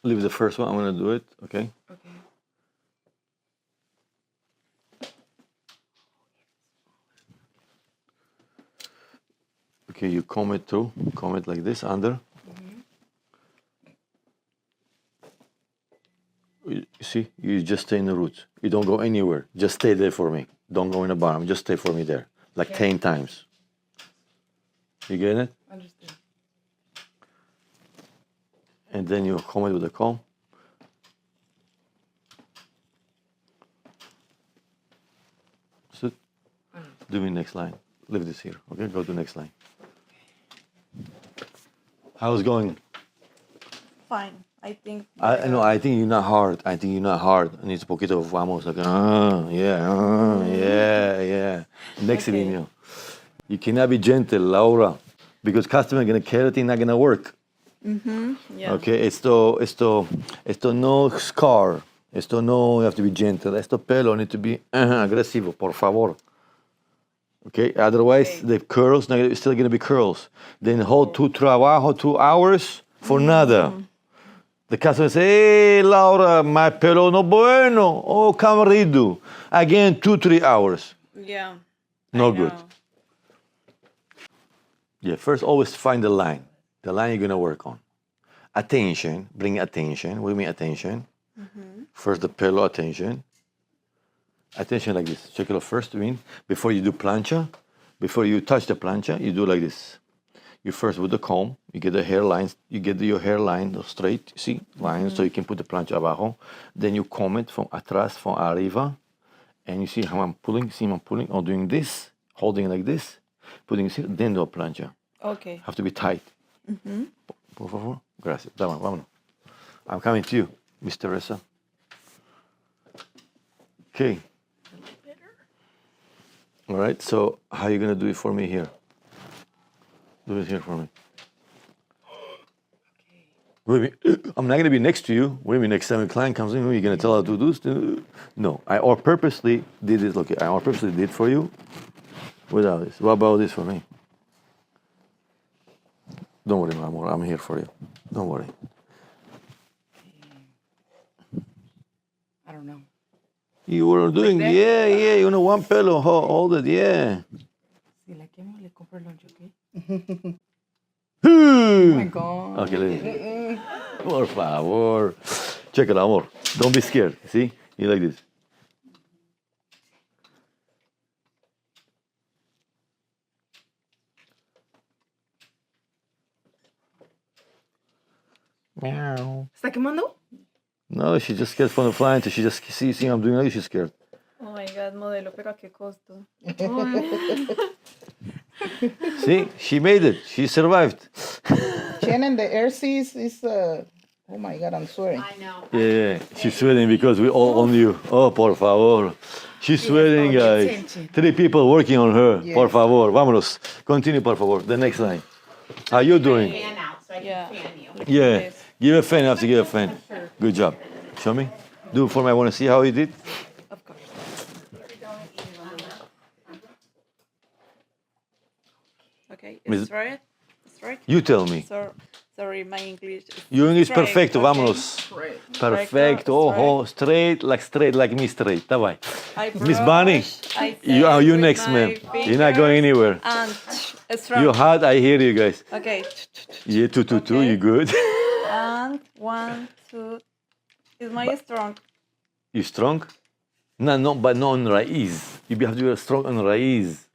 Leave the first one. I'm going to do it. Okay? Okay. Okay, you comb it through, comb it like this under. You see, you just stay in the roots. You don't go anywhere. Just stay there for me. Don't go in the bottom. Just stay for me there, like 10 times. You get it? Understood. And then you comb it with a comb. So, do me next line. Leave this here. Okay, go to next line. How's it going? Fine. I think. No, I think you're not hard. I think you're not hard. Needs un poquito vamos. Like, yeah. Next line. You cannot be gentle, Laura, because customer gonna keratin not gonna work. Yeah. Okay, esto no scar. Esto no, you have to be gentle. Esto pelo need to be agresivo, por favor. Okay, otherwise the curls still gonna be curls. Then hold trabajo 2 hours for nada. The customer say, hey, Laura, my pelo no bueno. Oh, come redo. Again, 2-3 hours. Yeah. No I good. know. Yeah, first always find the line you're gonna work on. Attention, bring attention. What do you mean attention? First the pelo attention. Attention like this. Check it out first, before you do plancha, before you touch the plancha, you do like this. You first with the comb, you get the hairlines, you get your hairline straight, see, lines, so you can put the plancha abajo. Then you comb it from atrás, from arriba, and you see how I'm pulling, or doing this, holding it like this, putting it here, then do a plancha. Okay. Have to be tight. Por favor. Gracias. Vámonos. I'm coming to you, Miss Teresa. Okay. All right, so how are you going to do it for me here? Do it here for me. I'm not going to be next to you. What do you mean next time a client comes in, you're going to tell her to do this? No, I purposely did it. Okay, I purposely did for you without this. What about this for me? Don't worry, my amor. I'm here for you. Don't worry. I don't know. You were doing, that? yeah, you know, one pillow, hold it, yeah. Si la quemo, le compro el lunch, ¿ok? Oh my God. Okay, listen. Por favor. Check it, amor. Don't be scared. See? You like this. Meow. ¿Está quemando? No, she just scared from the flying. She just see I'm doing like this, she's scared. Oh my God, modelo, pero a qué costo. See? She made it. She survived. Shannon, the air seas is, oh my God, I'm swearing. I know. Yeah, she's sweating because we all on you. Oh, por favor. She's sweating, guys. 3 people working on her. Yes. Por favor. Vámonos. Continue, por favor. The next line. How you doing? Fan out so I Yeah. can fan you. Yeah. Give a fan. You have to give a fan. Good job. Show me. Do it for me. I want to see how you did. Of course. Okay, Miss- it's right? It's right? You tell me. Sorry, my English is Your English straight, perfecto. okay? Vámonos. Perfecto. Oh, straight like me straight. Давай. I Miss Bunny, brush, I you say you with next, my ma'am. You're not going fingers, anywhere. And strong. You're hot. I hear you guys. Okay. Yeah, 2, 2, 2. You good? And 1, 2. Is my strong? You strong? No, but not on raíz. You have to be strong on raíz.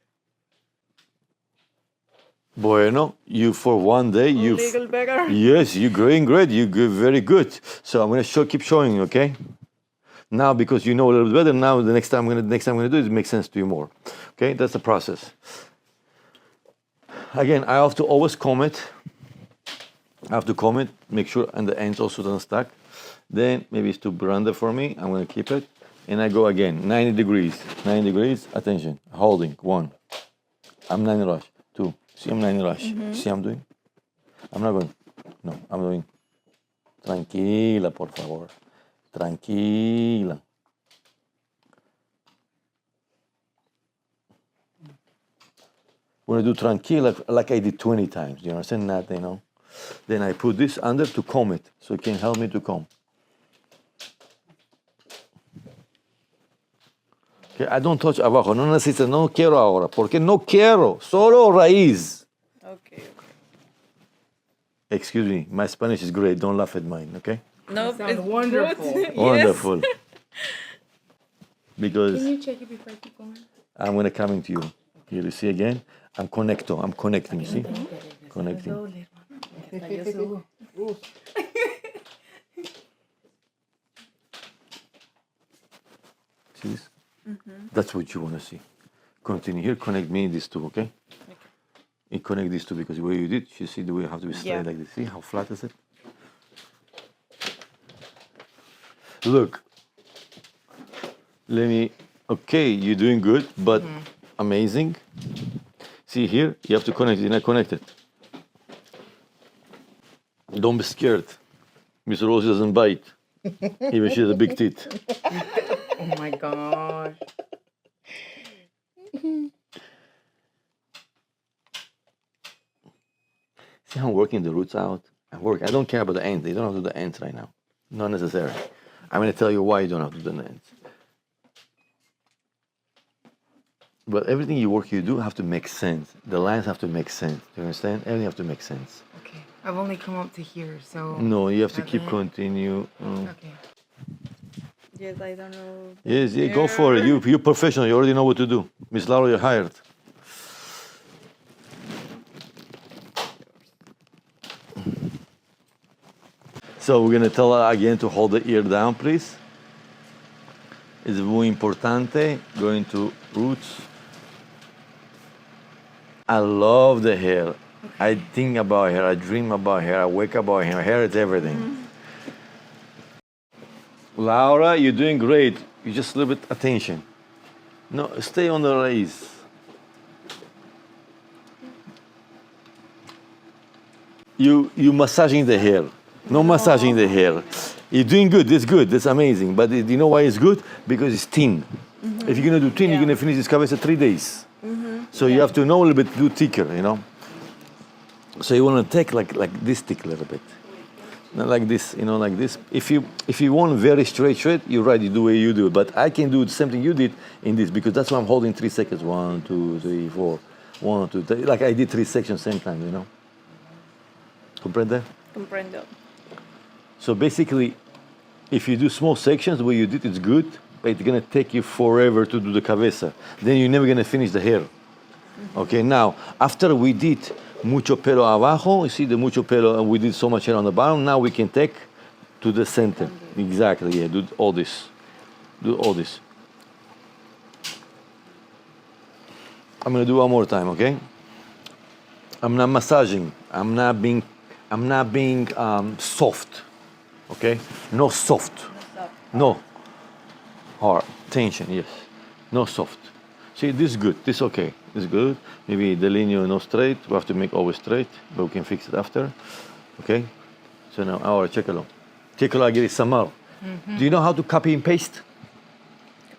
Bueno, you for one day, A you. little better. Yes, you're going great. You're good, very good. So I'm gonna keep showing you, okay? Now, because you know a little bit better, now the next time I'm gonna do it, it makes sense to you more. Okay, that's the process. Again, I have to always comb it. I have to comb it, make sure, and the ends also don't stack. Then maybe it's too blender for me. I'm gonna keep it, and I go again, 90 degrees. 90 degrees. Attention, holding. 1. I'm 90 rush. 2. See, I'm 90 rush. See, I'm doing. I'm not going. No, I'm doing. Tranquila, por favor. Tranquila. When I do tranquila, like I did 20 times, you understand that, you know? Then I put this under to comb it, so it can help me to comb. Okay, I don't touch abajo, no necesito, no quiero ahora, porque no quiero, solo raíz. Excuse me, my Spanish is great. Don't laugh at mine, okay? No, Sounds wonderful. Wonderful. Because Can you check it before I keep going? I'm gonna coming to you. Here you see again. I'm connecting, you see? Connecting. See this? That's what you wanna see. Continue here, connect me these two, okay? And connect these two because the way you did, you see the way you have to be straight like this. See how flat is it? Look. Okay, you're doing good, but amazing. See here, you have to connect it, you're not connected. Don't be scared. Miss Rose doesn't bite. Even she has a big teeth. Oh my gosh. See how I'm working the roots out? I don't care about the ends. You don't have to do the ends right now. Not necessary. I'm going to tell you why you don't have to do the ends. But everything you do have to make sense. The lines have to make sense. Do you understand? Everything have to make sense. Okay. I've only come up to here, so. No, you have to keep Okay. continue. Okay. Yes, I don't know. Yes, yeah, go for it. You're professional. You already know what to do. Miss Laura, you're hired. So we're gonna tell her again to hold the ear down, please. It's muy importante. Going to roots. I love the hair. I think about hair. I dream about hair. I wake up about hair. Hair is everything. Laura, you're doing great. You just a little bit attention. No, stay on the raise. You massaging the hair. No massaging the hair. You're doing good. That's good. That's amazing. But you know why it's good? Because it's thin. If you're gonna do thin, you're gonna finish this cabeza 3 days. So you have to know a little bit, do thicker, you know. So you want to take like this thick a little bit, not like this, you know, like this. If you want very straight, you're right. You do the way you do it. But I can do the same thing you did in this because that's why I'm holding 3 seconds. 1, 2, 3, 4. 1, 2, 3. Like I did 3 sections same time, you know. Comprende? Comprendo. So basically, if you do small sections, the way you did it's good, but it's gonna take you forever to do the cabeza. Then you're never gonna finish the hair. Okay, now, after we did mucho pelo abajo, you see the mucho pelo, and we did so much hair on the bottom, now we can take to the center. Exactly, yeah, do all this. Do all this. I'm gonna do one more time, okay? I'm not massaging. I'm not being soft, okay? No soft. No. Hard. Tension, yes. No soft. See, this is good. This is okay. This is good. Maybe the linear no straight. We have to make always straight, but we can fix it after. Okay? So now, ahora, chécalo. Chécalo, aquí Samar. Do you know how to copy and paste?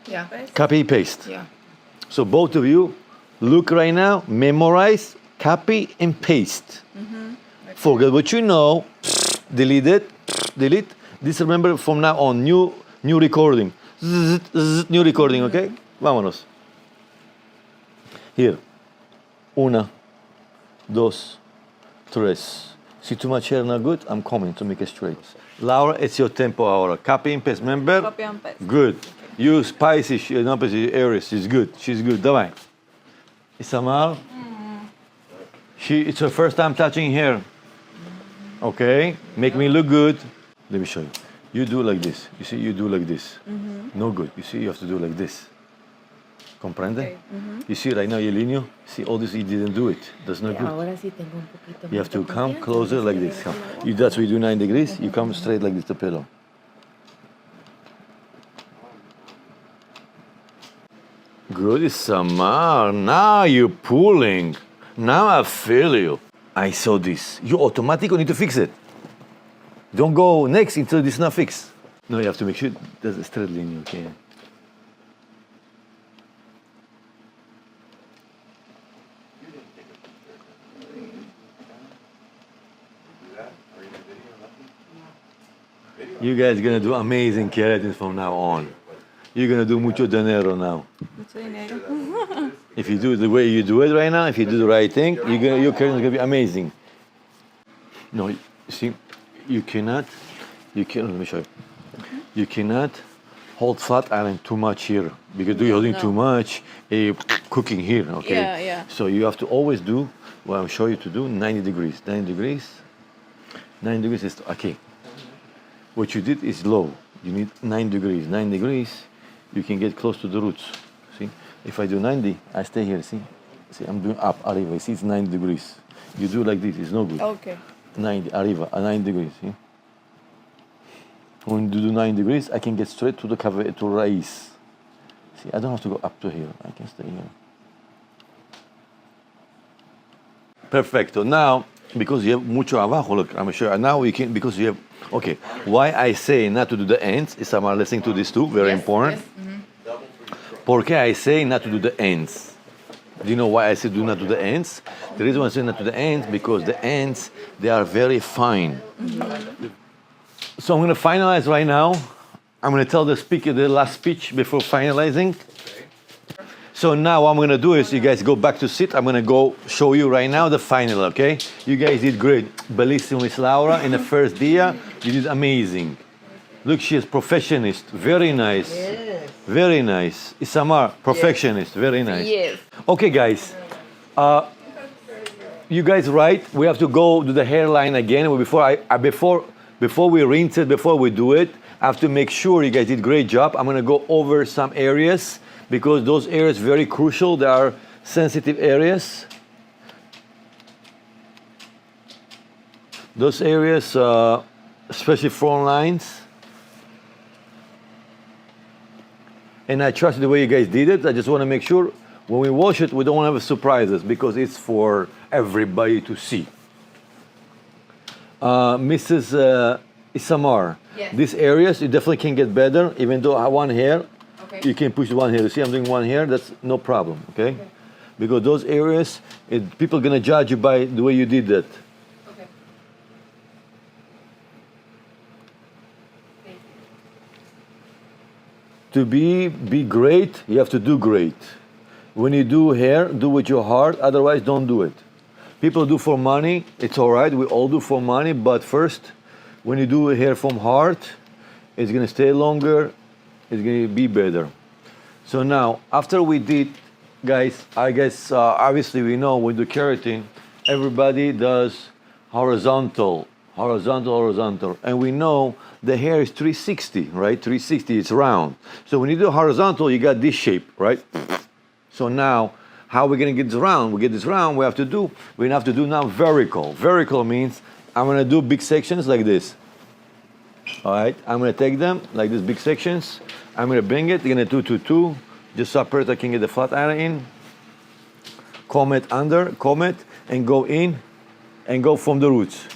Yeah. Copy and paste. Yeah. So both of you, look right now, memorize, copy and paste. Forget what you know, delete it, delete. This remember from now on, new recording. New recording, okay? Vámonos. Here. 1, 2, 3. See too much hair not good? I'm coming to make it straight. Laura, it's your tempo ahora. Copy and paste, remember? Copy and paste. Good. You spicy, no, Aries, she's good. She's good. Давай. Isamar? It's her first time touching hair. Okay? Make me look good. Let me show you. You do like this. You see, you do like this. No good. You see, you have to do like this. Comprende? Okay. You see right now, Yelinho? See, all this, you didn't do it. That's not good. Ahora sí tengo un poquito You have to más de come confianza. closer like this. Come. That's what you do 9 degrees. You come straight like this, the pillow. Good, Samar. Now you're pulling. Now I feel you. I saw this. You automatically need to fix it. Don't go next until this is not fixed. No, you have to make sure there's a straight line. Okay. You guys are gonna do amazing keratin from now on. You're gonna do mucho dinero now. Mucho dinero. If you do it the way you do it right now, if you do the right thing, your keratin is gonna be amazing. No, you see, you cannot, let me show you. You cannot hold flat iron too much here because you're holding too much, you're cooking here, okay? Yeah, yeah. So you have to always do what I'm showing you to do, 90 degrees. 90 degrees, 9 degrees is, okay. What you did is low. You need 9 degrees. 9 degrees, you can get close to the roots. See, if I do 90, I stay here, see? See, I'm doing up, arriba, see, it's 9 degrees. You do like this, it's no good. Okay. 90, arriba, 9 degrees, see? When you do 9 degrees, I can get straight to the to raíz. See, I don't have to go up to here. I can stay here. Perfecto. Now, because you have mucho abajo, look, I'm sure. Now you can, because you have, okay. Why I say not to do the ends is I'm listening to this too, very important. Porque I say not to do the ends. Do you know why I say do not do the ends? The reason why I say not to the ends, because the ends, they are very fine. So I'm going to finalize right now. I'm going to tell the speaker the last speech before finalizing. So now what I'm going to do is you guys go back to sit. I'm going to go show you right now the final, okay? You guys did great. Bellissimo, Miss Laura. In the first dia, you did amazing. Look, she is perfectionist. Very nice. Yes. Very nice. Isamar, perfectionist. Very nice. Yes. Okay, guys. You guys right. We have to go do the hairline again. Before we rinse it, before we do it, I have to make sure you guys did a great job. I'm going to go over some areas because those areas are very crucial. They are sensitive areas. Those areas, especially front lines. And I trust the way you guys did it. I just want to make sure when we wash it, we don't want to have surprises because it's for everybody to see. Mrs. Isamar, Yes. these areas, you definitely can get better, even though I have one hair, Okay. you can push one hair. You see, I'm doing one hair, that's no problem, okay? Because those areas, people are going to judge you by the way you did that. Okay. Thank you. To be great, you have to do great. When you do hair, do with your heart, otherwise don't do it. People do for money, it's all right, we all do for money, but first, when you do hair from heart, it's gonna stay longer, it's gonna be better. So now, after we did, guys, I guess obviously we know with the keratin, everybody does horizontal, and we know the hair is 360, right? 360, it's round. So when you do horizontal, you got this shape, right? So now, how are we gonna get this round? We get this round, we have to do now vertical. Vertical means I'm gonna do big sections like this. All right, I'm gonna take them like these big sections. I'm gonna bring it, you're gonna do 2, just separate, I can get the flat iron in. Comb it under, comb it, and go in, and go from the roots.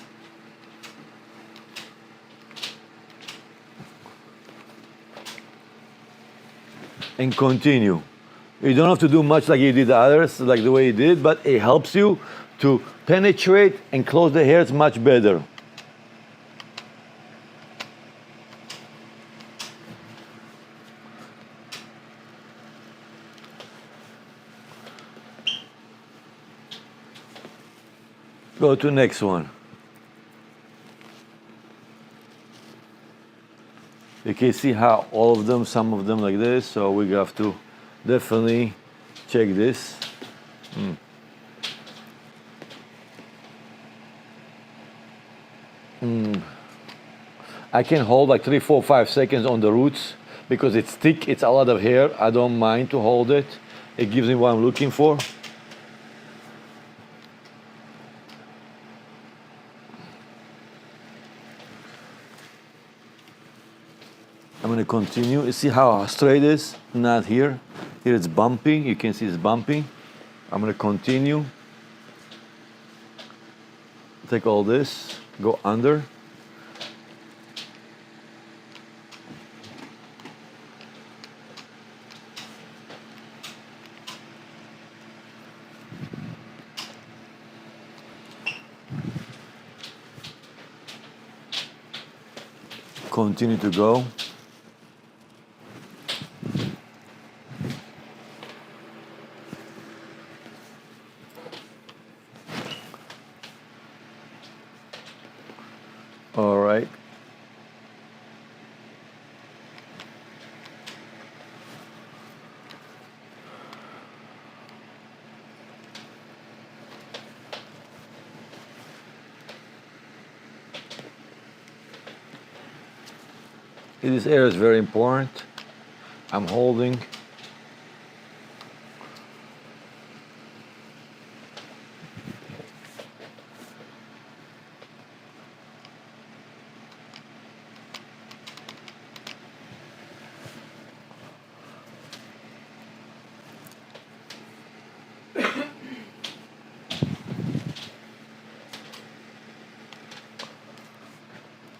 And continue. You don't have to do much like you did the others, like the way you did, but it helps you to penetrate and close the hairs much better. Go to next one. You can see how all of them, some of them like this, so we have to definitely check this. I can hold like 3, 4, 5 seconds on the roots because it's thick, it's a lot of hair. I don't mind to hold it. It gives me what I'm looking for. I'm going to continue. You see how straight it is? Not here. Here it's bumpy. You can see it's bumpy. I'm going to continue. Take all this, go under. Continue to go. right? This area is very important. I'm holding.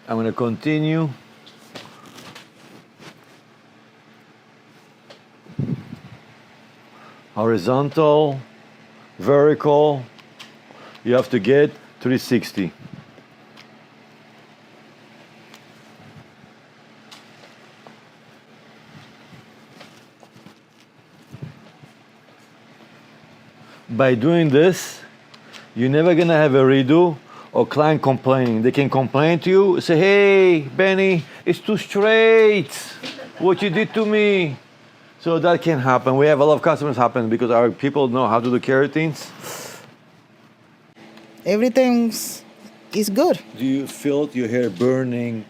I'm going to continue. Horizontal, vertical, you have to get 360. By doing this, you're never gonna have a redo or client complaining. They can complain to you, say, hey, Benny, it's too straight, what you did to me. So that can happen. We have a lot of customers happen because our people know how to do keratins. Everything's is good. Do you feel your hair burning,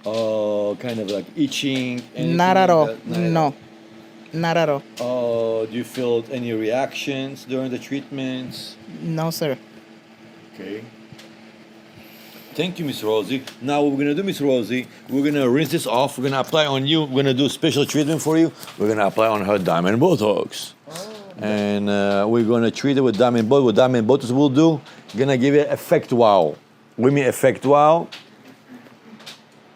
kind of like itching? Not at all. No, not at all. Do you feel any reactions during the treatments? No, sir. Okay. Thank you, Miss Rosie. Now what we're gonna do, Miss Rosie, we're gonna rinse this off. We're gonna apply on you. We're gonna do a special treatment for you. We're gonna apply on her diamond Botox. And we're gonna treat it with diamond Botox. What diamond Botox will do, gonna give it effect wow. With me effect wow.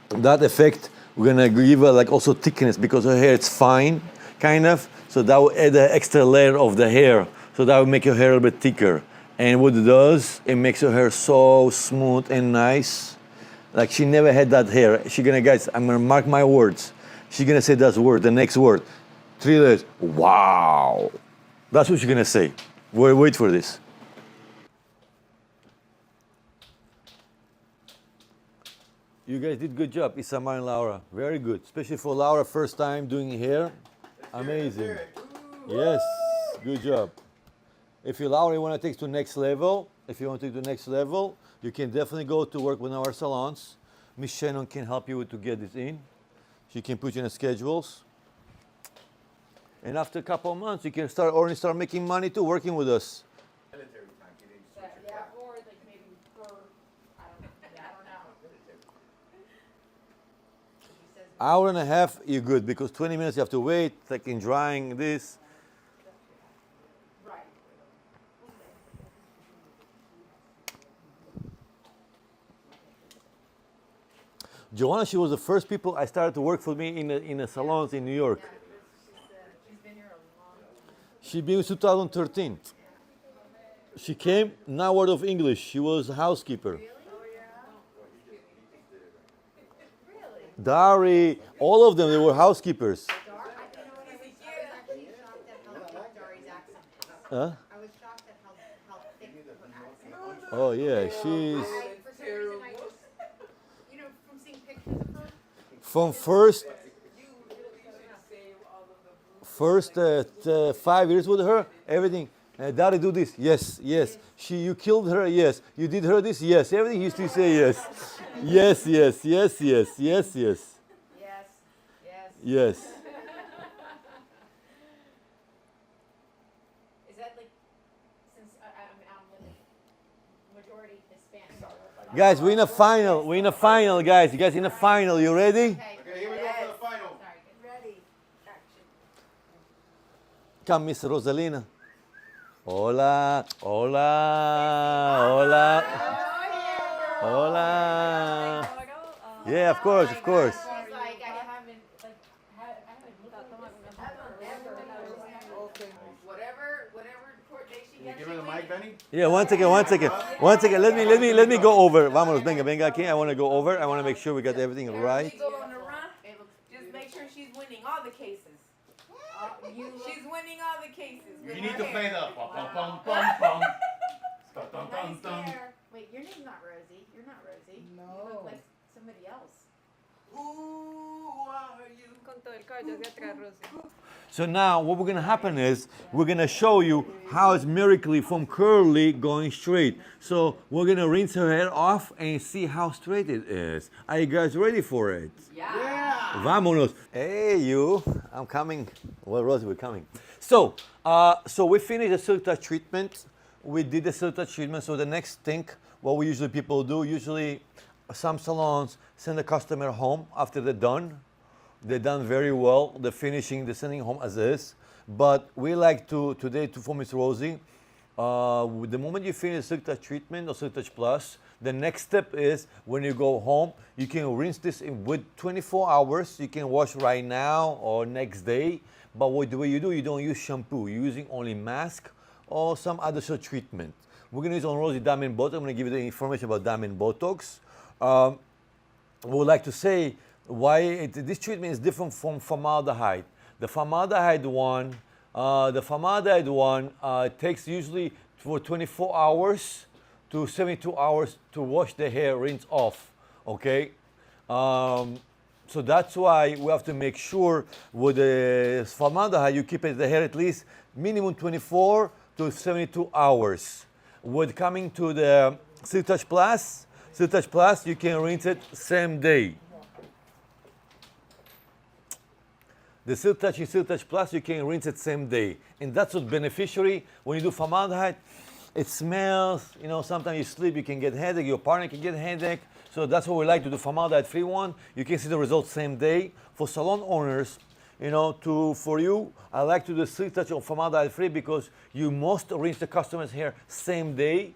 That effect, we're gonna give her like also thickness because her hair is fine, kind of. So that will add an extra layer of the hair. So that will make your hair a little bit thicker. And what it does, it makes her hair so smooth and nice. Like she never had that hair. She's gonna, guys, I'm gonna mark my words. She's gonna say that word, the next word. 3 letters, wow. That's what she's gonna say. Wait for this. You guys did good job, Isamar and Laura. Very good, especially for Laura, first time doing hair. Amazing. Yes, good job. If you, Laura, you want to take it to next level, you can definitely go to work with our salons. Miss Shannon can help you to get this in. She can put you in the schedules. And after a couple of months, you can already start making money too, working with us. Hour and a half, you're good, because 20 minutes you have to wait, like in drying this. Joanna, she was the first people I started to work for me in the salons in New York. She's been here a long time. She been in 2013. She came, not a word of English. She was a housekeeper. Dari, all of them, they were housekeepers. Huh? I was shocked at how thick her accent was. Oh yeah, she's For some reason, I just, from seeing pictures of her. from first 5 years with her, everything. Dari, do this. Yes, yes. You killed her. Yes. You did her this. Yes. Everything he used to say yes. Yes, yes, yes, yes, yes, yes. Yes, yes. Yes. Is that like, since I'm with majority Hispanic? Guys, we're in a final. We're in a final, guys. You guys in a final. You ready? Okay, here we go for the final. Sorry, get ready. Action. Come, Miss Rosalina. Hola, hola, hola, hola. Yeah, of course, of course. She's like, I haven't looked at whatever court date she gets. Give her the mic, Benny. Yeah, one second. Let me go over. Vámonos, venga aquí. I want to go over. I want to make sure we got everything right. She go on the run. Just make sure she's winning all the cases. She's winning all the cases. You need to play the pum pum pum pum pum. Dun, dun, dun, Nice dun. hair. Wait, your name's not Rosie. You're not Rosie. No. You look like some somebody else. Who are you? Con todo el cabello hacia atrás, Rosy. So now what we're gonna happen is we're gonna show you how it's miraculously from curly going straight. So we're gonna rinse her hair off and see how straight it is. Are you guys ready for it? Yeah. Vámonos. Hey you, I'm coming. Well, Rosie, we're coming. So we finished the silk touch treatment. We did the silk touch treatment. So the next thing, what we usually people do, usually some salons send the customer home after they're done. They're done very well. They're finishing, they're sending home as is. But we like to, today, for Miss Rosie, the moment you finish Silk Touch treatment or Silk Touch Plus, the next step is when you go home, you can rinse this in with 24 hours. You can wash right now or next day. But what the way you do, you don't use shampoo. You're using only mask or some other sort of treatment. We're gonna use on Rosie Diamond Botox. I'm gonna give you the information about Diamond Botox. We would like to say why this treatment is different from formaldehyde. The formaldehyde one takes usually for 24 hours to 72 hours to wash the hair, rinse off. Okay, so that's why we have to make sure with the formaldehyde you keep the hair at least minimum 24 to 72 hours. With coming to the Silk Touch Plus, you can rinse it same day. The Silk Touch and Silk Touch Plus, you can rinse it same day. And that's what beneficiary, when you do formaldehyde, it smells, you know, sometimes you sleep, you can get headache, your partner can get headache. So that's what we like to do, formaldehyde-free one. You can see the results same day. For salon owners, you know, for you, I like to do Silk Touch on formaldehyde-free because you must rinse the customer's hair same day.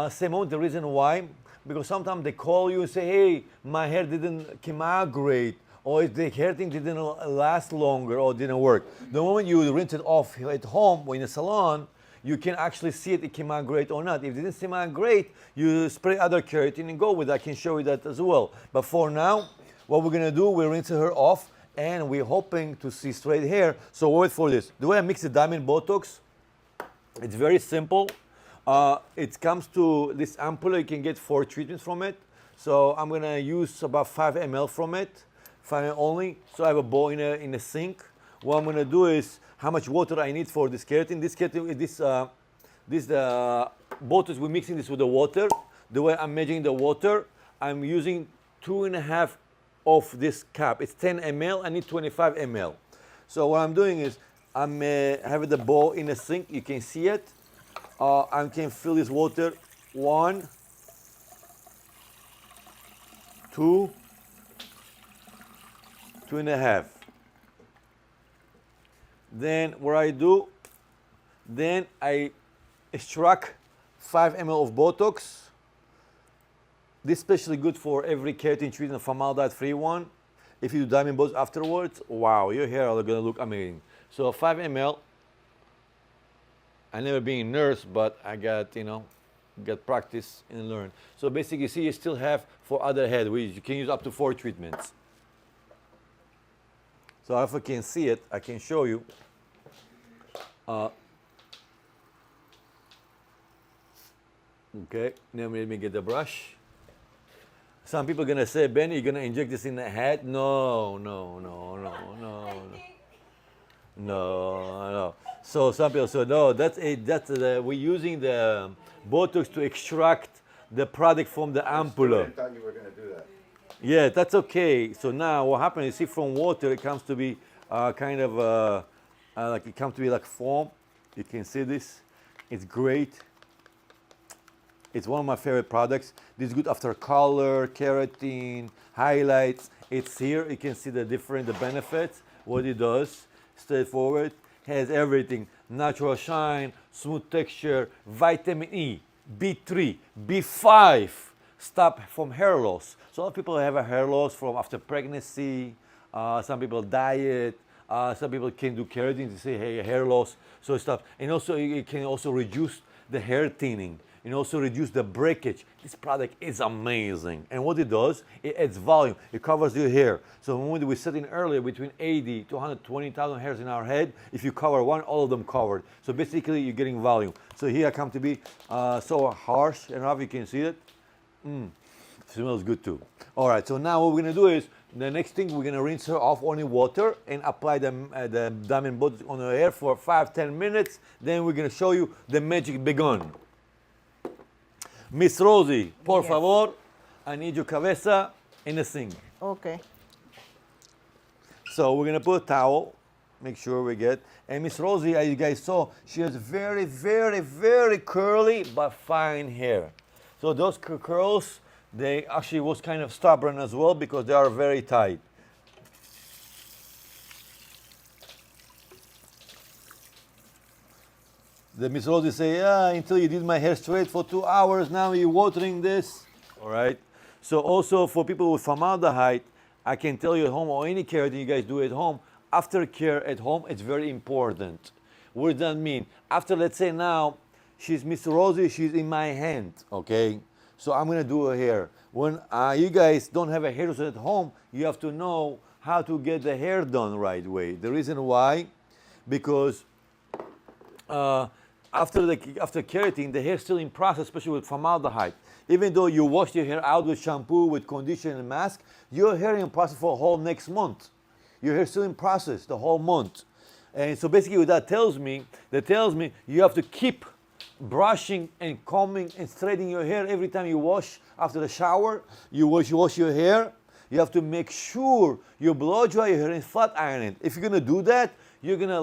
Same moment, the reason why, because sometimes they call you and say, hey, my hair didn't come out great, or if the hair thing didn't last longer or didn't work. The moment you rinse it off at home or in a salon, you can actually see it came out great or not. If it didn't come out great, you spray other keratin and go with it. I can show you that as well. But for now, what we're gonna do, we're rinsing her off and we're hoping to see straight hair. So wait for this. The way I mix the Diamond Botox, it's very simple. It comes to this ampoule, you can get 4 treatments from it. So I'm gonna use about 5 ml from it. 5 ml only. So I have a bowl in a sink. What I'm gonna do is how much water I need for this keratin. This Botox, we're mixing this with the water. The way I'm measuring the water, I'm using 2.5 of this cup. It's 10 ml, I need 25 ml. So what I'm doing is I'm having the bowl in a sink, you can see it. I can fill this water, 1, 2, 2.5. Then what I do, then I extract 5 ml of Botox. This is especially good for every keratin treatment, formaldehyde-free one. If you do Diamond Botox afterwards, wow, your hair are gonna look amazing. So 5 ml. I never been a nurse, but I got, you know, got practice and learn. So basically, you see, you still have for other head, you can use up to 4 treatments. So if I can see it, I can show you. Okay, now let me get the brush. Some people are gonna say, Benny, you're gonna inject this in the head? No. No. So some people say, no, we're using the Botox to extract the product from the ampoule. I thought you were going to do that. Yeah, that's okay. So now what happens, you see from water, it comes to be like foam. You can see this. It's great. It's one of my favorite products. This is good after color, keratin, highlights. It's here. You can see the benefits, what it does. Straightforward. Has everything. Natural shine, smooth texture, vitamin E, B3, B5. Stop from hair loss. So a lot of people have a hair loss from after pregnancy. Some people diet. Some people can do keratin to say, hey, hair loss. So stuff. And also it can also reduce the hair thinning. And also reduce the breakage. This product is amazing. And what it does, it adds volume. It covers your hair. So when we said in earlier, between 80 to 120,000 hairs in our head, if you cover one, all of them covered. So basically, you're getting volume. So here I come to be so harsh and rough, you can see it. Smells good too. All right, so now what we're gonna do is, the next thing, we're gonna rinse her off only water and apply the diamond Botox on her hair for 5-10 minutes. Then we're gonna show you the magic begun. Miss Rosie, por favor, I need your cabeza in the sink. Okay. So we're gonna put a towel, make sure we get, and Miss Rosie, as you guys saw, she has very, very, very curly but fine hair. So those curls, they actually was kind of stubborn as well because they are very tight. The Miss Rosie say, yeah, until you did my hair straight for 2 hours, now you're watering this. All right. So also for people with formaldehyde, I can tell you at home, or any keratin you guys do at home, aftercare at home, it's very important. What does that mean? After, let's say now, she's Miss Rosie, she's in my hand, okay? So I'm gonna do her hair. When you guys don't have a hairdresser at home, you have to know how to get the hair done right way. The reason why, because after keratin, the hair still in process, especially with formaldehyde. Even though you wash your hair out with shampoo, with conditioner and mask, your hair in process for a whole next month. Your hair still in process the whole month. And so basically what that tells me you have to keep brushing and combing and straightening your hair every time you wash. After the shower, you wash your hair. You have to make sure you blow dry your hair and flat iron it. If you're gonna do that, you're gonna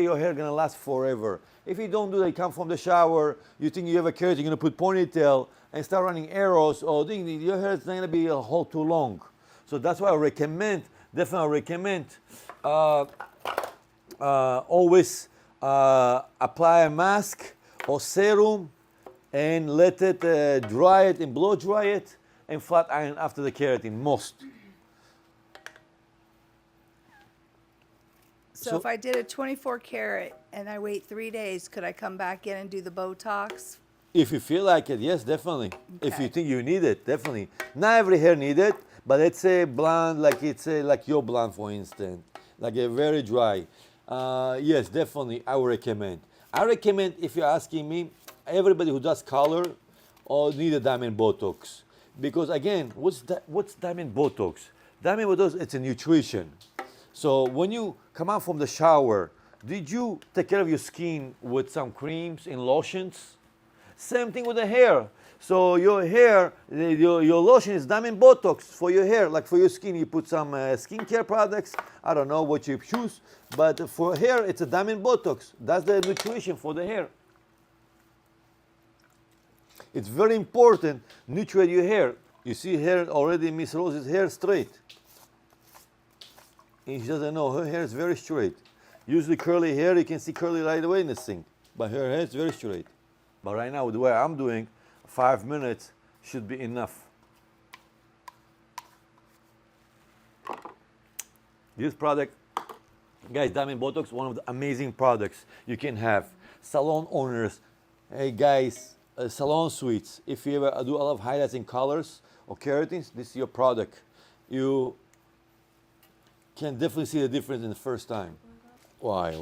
your hair gonna last forever. If you don't do that, you come from the shower, you think you have a keratin, you're gonna put ponytail and start running arrows, or your hair is not gonna be a whole too long. So that's why I definitely recommend always apply a mask or serum and let it dry it and blow dry it and flat iron after the keratin, most. So if I did a 24 karat and I wait 3 days, could I come back in and do the Botox? If you feel like it, yes, definitely. If you Okay. think you need it, definitely. Not every hair need it, but let's say blonde, like it's like your blonde, for instance, like a very dry. Yes, definitely, I would recommend. I recommend, if you're asking me, everybody who does color or need a diamond Botox. Because again, what's diamond Botox? Diamond Botox, it's a nutrition. So when you come out from the shower, did you take care of your skin with some creams and lotions? Same thing with the hair. So your hair, your lotion is diamond Botox for your hair, like for your skin. You put some skincare products. I don't know what you choose, but for hair, it's a diamond Botox. That's the nutrition for the hair. It's very important, nutrient your hair. You see hair already, Miss Rose's hair straight. And she doesn't know, her hair is very straight. Usually curly hair, you can see curly right away in the sink, but her hair is very straight. But right now, the way I'm doing, 5 minutes should be enough. This product, guys, Diamond Botox, one of the amazing products you can have. Salon owners, hey guys, salon suites, if you ever do a lot of highlights and colors or keratins, this is your product. You can definitely see the difference in the first time. Why?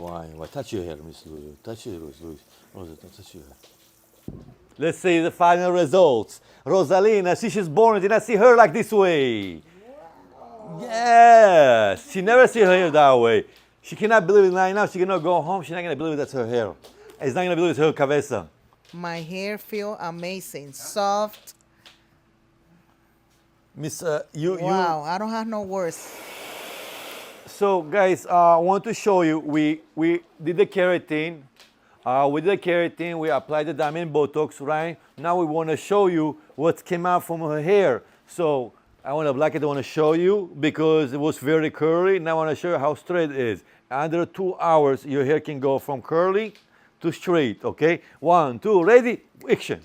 Touch your hair, Miss Louis. Touch your hair, Louis. Rosa, touch your hair. Let's see the final results. Rosalina, she's born, did not see her like this way. Yes, she never see her hair that way. She cannot believe it right now. She cannot go home. She's not gonna believe that's her hair. It's not gonna believe it's her cabeza. My hair feel amazing, soft. Miss, Wow, I don't have no words. So guys, I want to show you, we did the keratin. We applied the diamond Botox, right? Now we want to show you what came out from her hair. So I want to black it, I want to show you because it was very curly. Now I want to show you how straight it is. Under 2 hours, your hair can go from curly to straight, okay? 1, 2, ready, action.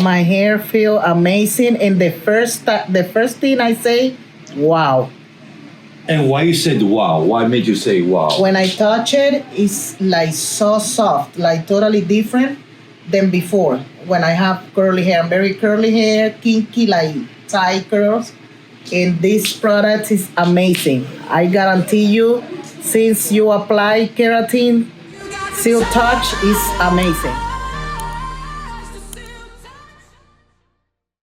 My hair feel amazing, and the first thing I say, wow. And why you said wow? Why made you say wow? When I touch it, it's like so soft, like totally different than before. When I have curly hair, very curly hair, kinky, like tight curls. And this product is amazing. I guarantee you, since you apply keratin, Seal Touch is amazing.